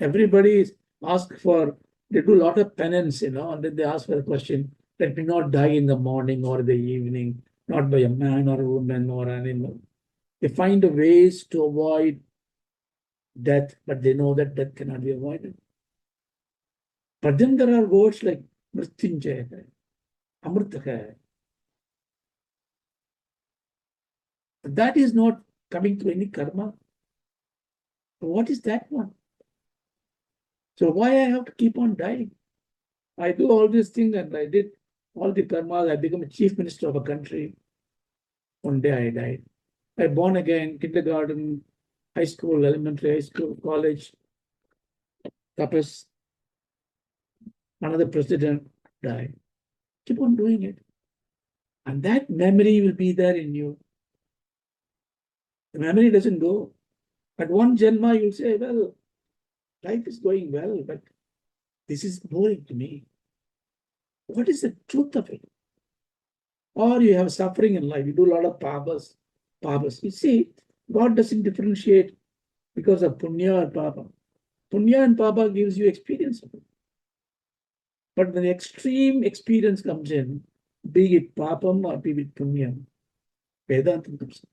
Everybody asks for, they do a lot of penance, and then they ask for a question, let me not die in the morning or the evening, not by a man or a woman or an animal. They find ways to avoid death, but they know that death cannot be avoided. But then there are words like mrityunjaya, amrita. That is not coming through any karma. What is that one? So why I have to keep on dying? I do all these things and I did all the karmas. I become a chief minister of a country. One day I died. I born again, kindergarten, high school, elementary, high school, college, tapas, another president died. Keep on doing it. And that memory will be there in you. The memory doesn't go. At one Janma, you'll say, well, life is going well, but this is boring to me. What is the truth of it? Or you have suffering in life. You do a lot of papas. You see, God doesn't differentiate because of punya or papa. Punya and papa gives you experience of it. But when the extreme experience comes in, be it papam or be it punyam, Vedanta comes in.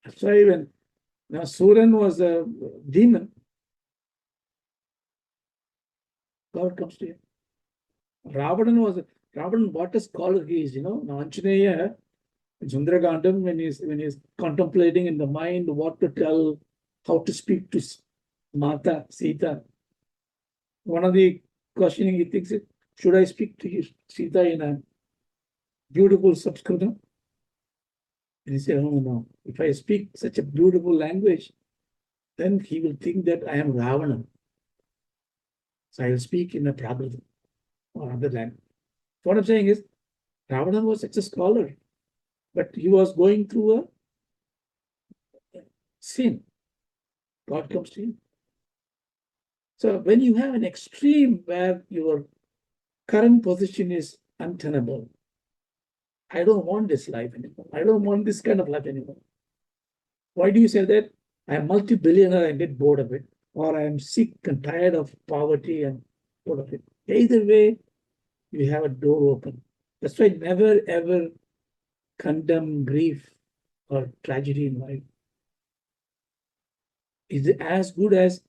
That's why when Suran was a demon, God comes to him. Ravanan, what a scholar he is, Anjaneya, in Sundaragandam, when he's contemplating in the mind what to tell, how to speak to Mata, Sita. One of the questioning he thinks is, should I speak to you, Sita, in a beautiful Sanskritam? And he said, no. If I speak such a beautiful language, then he will think that I am Ravana. So I will speak in a Prakriti or other language. What I'm saying is, Ravana was such a scholar, but he was going through a sin. God comes to him. So when you have an extreme where your current position is untenable, I don't want this life anymore. I don't want this kind of life anymore. Why do you say that? I am multi-billionaire and get bored of it, or I am sick and tired of poverty and bored of it. Either way, you have a door open. That's why never ever condemn grief or tragedy in life. It's as good as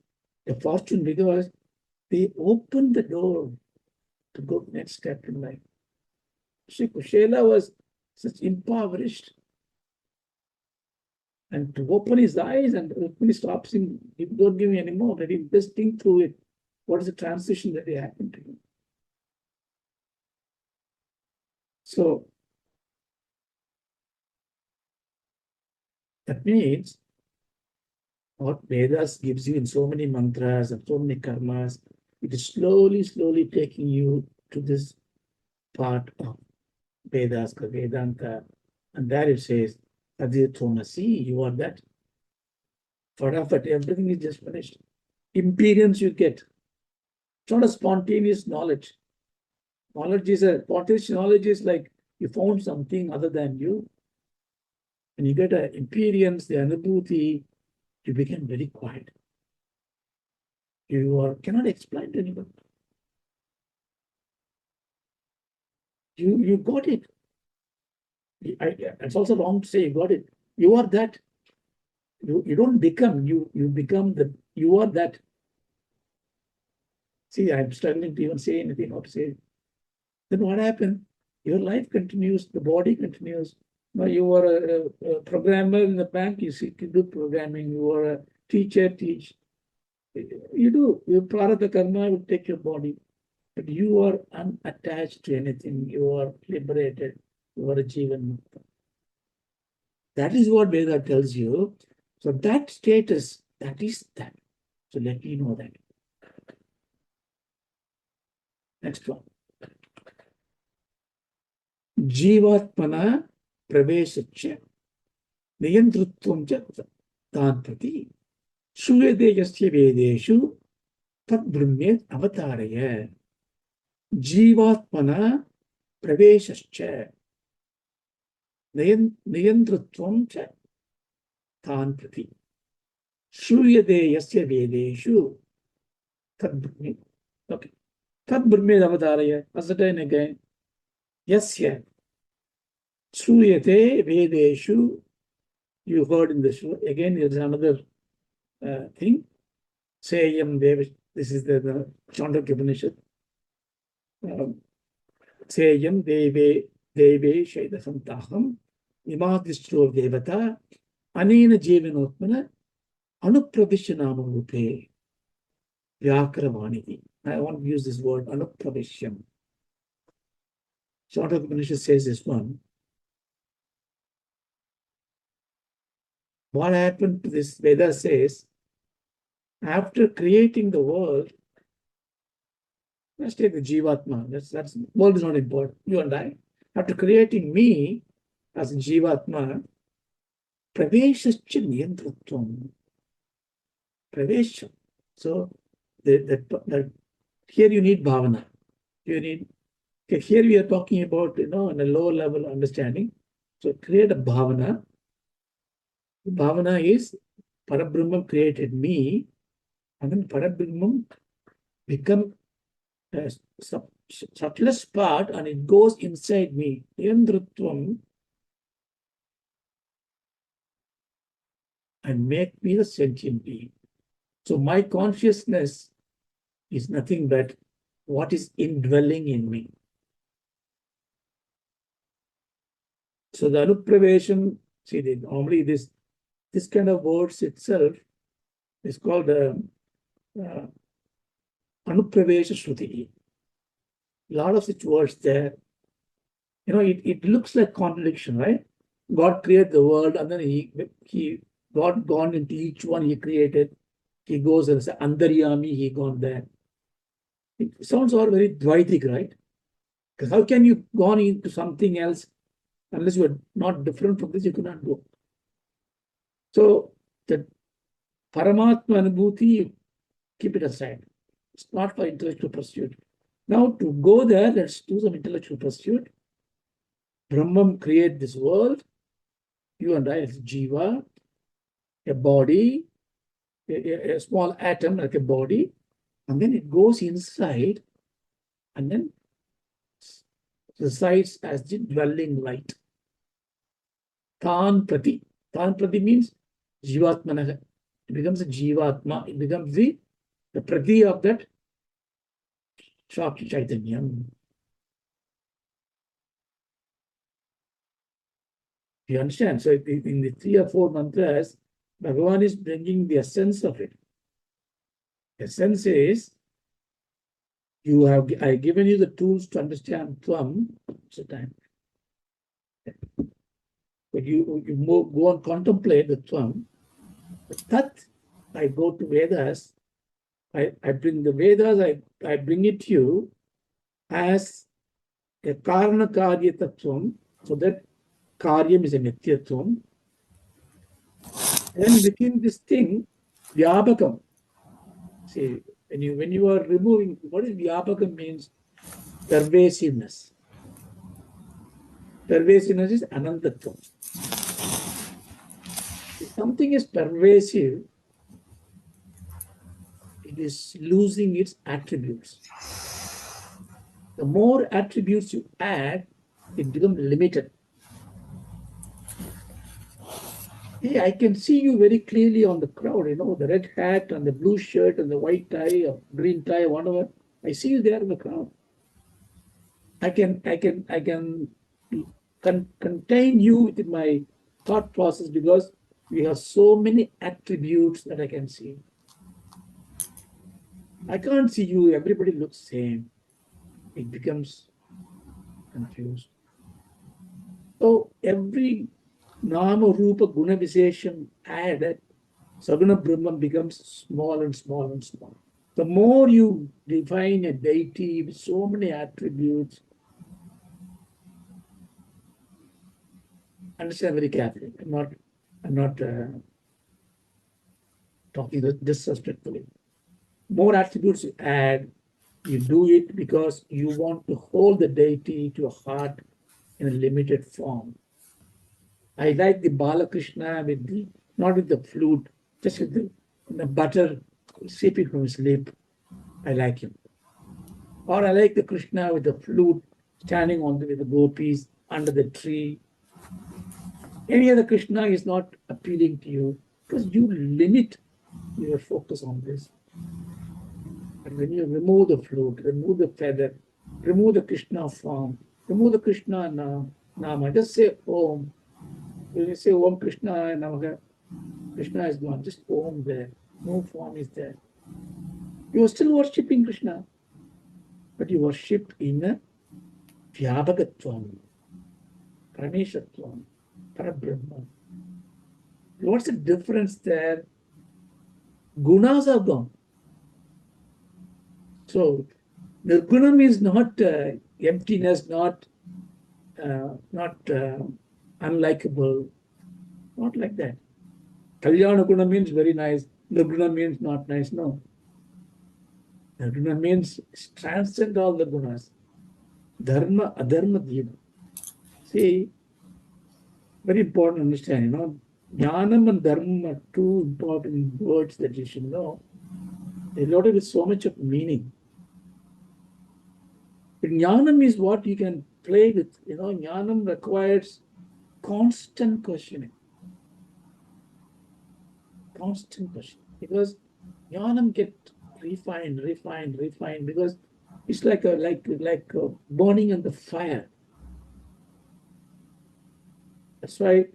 a fortune because they open the door to go next step in life. Sri Kushela was such impoverished. And to open his eyes and open his stops him, don't give me any more. Let him just think through it. What is the transition that happened to him? So that means what Vedas gives you in so many mantras and so many karmas, it is slowly, slowly taking you to this part of Vedas, Vedanta. And there it says, tatvamasi, you are that. But everything is just finished. Imperience you get. It's not a spontaneous knowledge. Spontaneous knowledge is like you found something other than you. When you get an experience, the anubhuti, you become very quiet. You cannot explain to anybody. You got it. It's also wrong to say you got it. You are that. You don't become, you become you are that. See, I'm struggling to even say anything or to say. Then what happened? Your life continues, the body continues. Now you are a programmer in the bank, you do programming, you are a teacher, teach. You do. Your prarabdha karma will take your body. But you are unattached to anything. You are liberated. You are a jivan mukta. That is what Veda tells you. So that status, that is that. So let me know that. Next one. Jivatmana praveshacha niyantritvam cha tanprati shuyate yasya vedeshu tad brahmet avataraya. Jivatmana praveshacha niyantritvam cha tanprati shuyate yasya vedeshu tad brahmet. Okay. Tad brahmet avataraya. Ascertain again. Yasya Shruyate Vedeshu, you heard in the show. Again, there's another thing. Sayam Deva, this is the Chandogya Upanishad. Sayam Deve Shaida Santaham, Imadistro Devata, Anina Jivanotmana, Anupravishanama Rupe, Vyakaravaniti. I want to use this word, Anupravisham. Chandogya Upanishad says this one. What happened to this? Veda says, after creating the world, let's take the Jivatma. That's world is not important. You and I. After creating me as a Jivatma, Praveshascha Niyantritvam. Pravesha. So here you need bhavana. Here we are talking about, in a lower level understanding. So create a bhavana. Bhavana is Parabrahman created me, and then Parabrahman become a subtlest part and it goes inside me. Niyantritvam, and make me the sentient being. So my consciousness is nothing but what is indwelling in me. So the anupravesham, see, normally this kind of words itself is called anupravesha shruti. A lot of such words there. It looks like contradiction, right? God created the world and then God gone into each one he created. He goes and says, Andaryami, he gone there. It sounds all very Dvaitic, right? Because how can you go on into something else unless you are not different from this, you cannot go. So the Paramatma Anubhuti, keep it aside. It's not for intellectual pursuit. Now to go there, let's do some intellectual pursuit. Brahmam create this world. You and I, it's Jiva, a body, a small atom like a body, and then it goes inside and then resides as the dwelling light. Tan Prati. Tan Prati means Jivatmanaha. It becomes a Jivatma. It becomes the Prati of that Shakti Chaitanyam. You understand? So in the 3 or 4 mantras, Bhagavan is bringing the essence of it. The essence is, I've given you the tools to understand Tvam. It's a time. But you go and contemplate the Tvam. But Tat, I go to Vedas. I bring the Vedas, I bring it to you as a Karana Karya Tattvam, so that Karyam is a Nityatvam. And within this thing, Vyabhakam. See, when you are removing, what is Vyabhakam means? Pervasiveness. Pervasiveness is Anantatvam. If something is pervasive, it is losing its attributes. The more attributes you add, it becomes limited. Hey, I can see you very clearly on the crowd, the red hat and the blue shirt and the white tie or green tie, whatever. I see you there in the crowd. I can contain you within my thought process because we have so many attributes that I can see. I can't see you, everybody looks same. It becomes confused. So every Nama Rupa Guna Visesham added, Saguna Brahman becomes small and small and small. The more you define a deity with so many attributes, understand very carefully. I'm not talking disrespectfully. More attributes you add, you do it because you want to hold the deity to your heart in a limited form. I like the Balakrishna not with the flute, just with the butter sipping from his lip. I like him. Or I like the Krishna with the flute standing with the gopis under the tree. Any other Krishna is not appealing to you because you limit your focus on this. But when you remove the flute, remove the feather, remove the Krishna form, remove the Krishna nama, just say Om. When you say Om Krishna Namaha, Krishna is gone, just Om there, no form is there. You are still worshipping Krishna, but you worship in a Vyabhagatvam, Prameshatvam, Parabrahma. What's the difference there? Gunas are gone. So, Nirgunam is not emptiness, not unlikable, not like that. Kalyana Guna means very nice, Nirguna means not nice, no. Nirguna means transcend all the gunas. Dharma, adharma, dhyana. See, very important to understand, Jnanam and dharma are two important words that you should know. They're loaded with so much of meaning. But jnanam is what you can play with. Jnanam requires constant questioning. Constant questioning. Because jnanam get refined because it's like a burning in the fire. That's why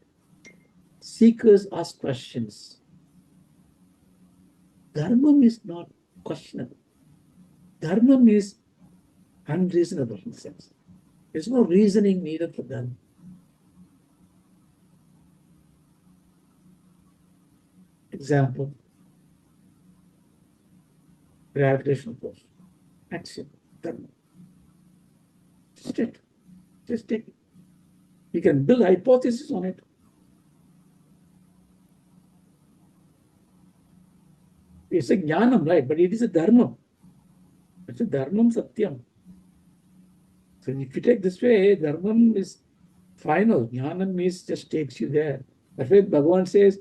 seekers ask questions. Dharma is not questionable. Dharma is unreasonable in a sense. There's no reasoning needed for dharma. Example, gravitational force. That's it. Dharma. Just it. Just take it. You can build hypothesis on it. It's a jnanam, right? But it is a dharma. It's a dharmam satyam. So if you take this way, dharmam is final. Jnanam is just takes you there. That's why Bhagavan says,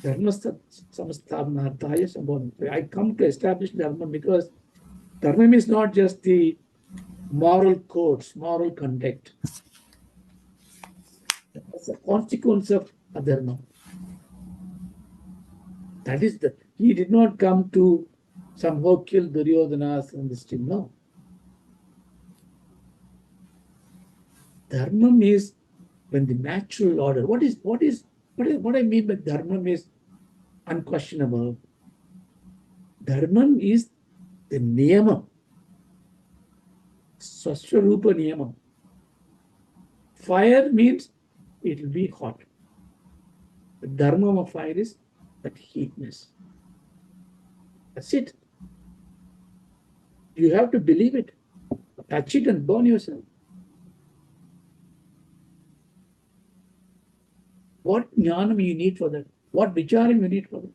dharma samasthabnarthaya sambodham. I come to establish dharma because dharma is not just the moral codes, moral conduct. It's a consequence of adharma. That is he did not come to somehow kill Duryodhanas and this thing. No. Dharma is when the natural order. What I mean by dharma is unquestionable. Dharma is the niyama. Svarupa niyama. Fire means it will be hot. The dharma of fire is that heatness. That's it. You have to believe it. Touch it and burn yourself. What jnanam you need for that? What vicharam you need for that?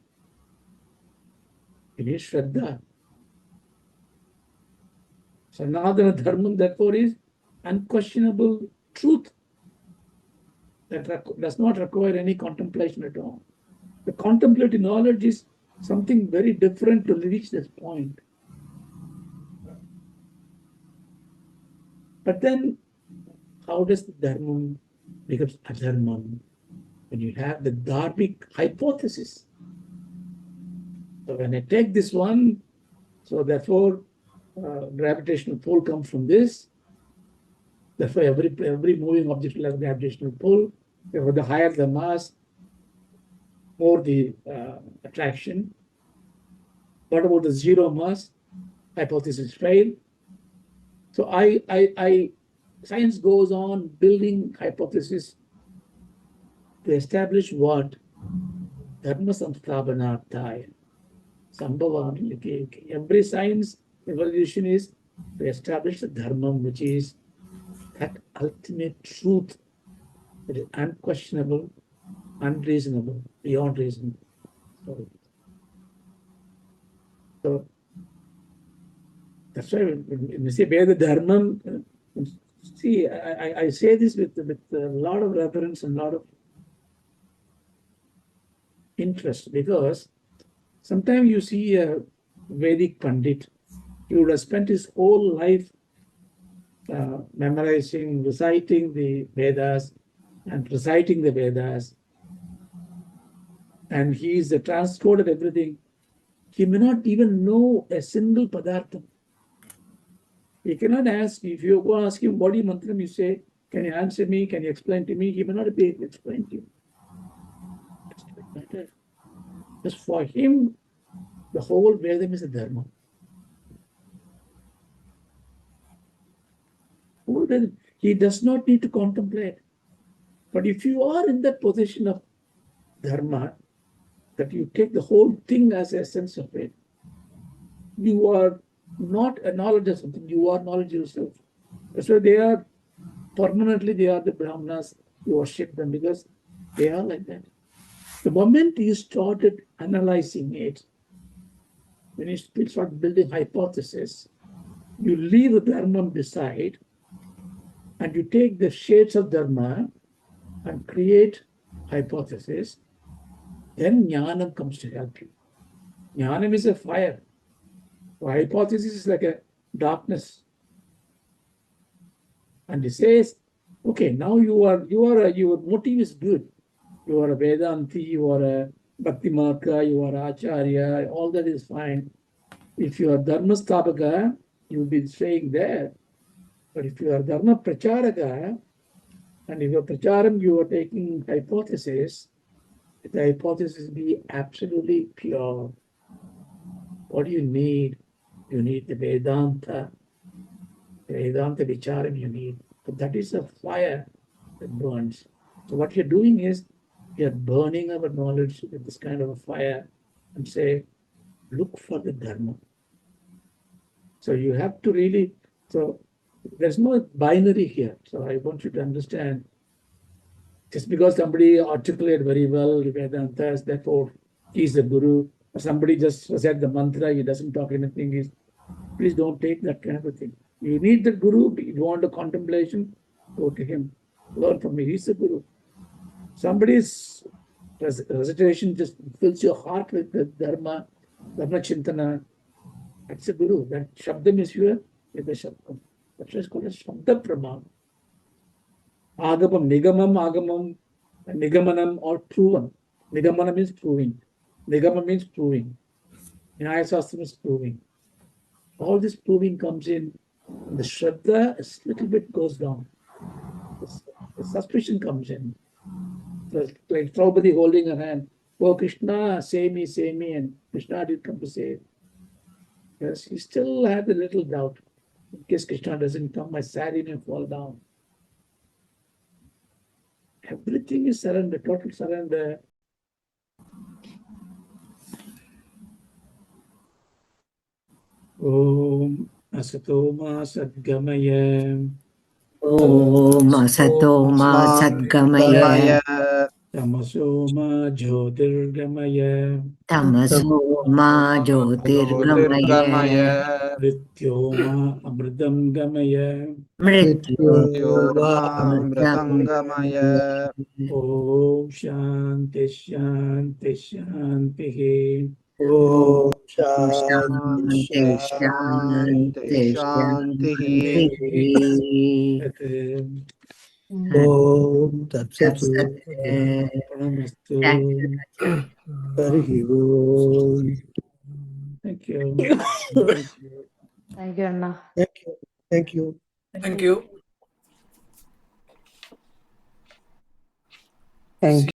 You need shraddha. Sanadana dharma, therefore, is unquestionable truth that does not require any contemplation at all. The contemplative knowledge is something very different to reach this point. But then, how does the dharma become adharma? When you have the dharmic hypothesis. So when I take this one, so therefore, gravitational pull comes from this. Therefore, every moving object will have gravitational pull. Therefore, the higher the mass, more the attraction. What about the zero mass? Hypothesis fail. So science goes on building hypothesis to establish what? Dharma samsthapanarthaya. Sambhavani. Every science evolution is to establish the dharma, which is that ultimate truth that is unquestionable, unreasonable, beyond reason. So that's why when we say Veda Dharma, see, I say this with a lot of reverence and a lot of interest, because sometimes you see a Vedic Pandit, he would have spent his whole life memorizing, reciting the Vedas and reciting the Vedas, and he is transcoded everything. He may not even know a single padartha. He cannot ask, if you go ask him, body mantram, you say, can you answer me, can you explain to me? He may not be able to explain to you. Just for him, the whole Vedam is a dharma. He does not need to contemplate. But if you are in that position of dharma, that you take the whole thing as a sense of it, you are not a knowledge of something, you are knowledge yourself. So they are the Brahmanas, you worship them because they are like that. The moment you started analyzing it, when you start building hypothesis, you leave the dharma beside and you take the shades of dharma and create hypothesis, then jnanam comes to help you. Jnanam is a fire. So hypothesis is like a darkness. And he says, okay, now your motive is good. You are a Vedanti, you are a Bhakti-marga, you are Acharya, all that is fine. If you are Dharma-sthapaka, you will be staying there. But if you are Dharma-pracharaka, and if you are pracharam, you are taking hypothesis, the hypothesis be absolutely pure. What do you need? You need the Vedanta vicharam you need. But that is a fire that burns. So what you're doing is, you're burning our knowledge with this kind of a fire and say, look for the dharma. So you have to really, so there's no binary here. So I want you to understand, just because somebody articulated very well Vedantas, therefore he's the guru, or somebody just said the mantra, he doesn't talk anything, please don't take that kind of a thing. You need the guru, if you want a contemplation, go to him. Learn from him, he's the guru. Somebody's recitation just fills your heart with the dharma chintana. That's a guru. That shabdam is here with the shabdam. That's why it's called a shabda pramam. Agamam, agamam, nigamanam or proven. Nigamana means proving. Nigama means proving. Nyaya Shastra is proving. All this proving comes in. The Shraddha a little bit goes down. The suspicion comes in. Like Draupadi holding her hand. Oh Krishna, save me, and Krishna did come to save. Yes, he still had a little doubt. In case Krishna doesn't come, my sari may fall down. Everything is surrender, total surrender. Om Asatoma Sadgamaya. Om Asatoma Sadgamaya. Tamasoma Jyotirgamaya. Tamasoma Jyotirgamaya. Vrityoma Amritam Gamaya. Mrityova Amritam Gamaya. Om Shanti Shanti Shanti. Om Shanti Shanti Shanti. Shanti. Om Tat Sat. Pranastu. Thank you. Thank you, Anna. Thank you. Thank you. Thank you.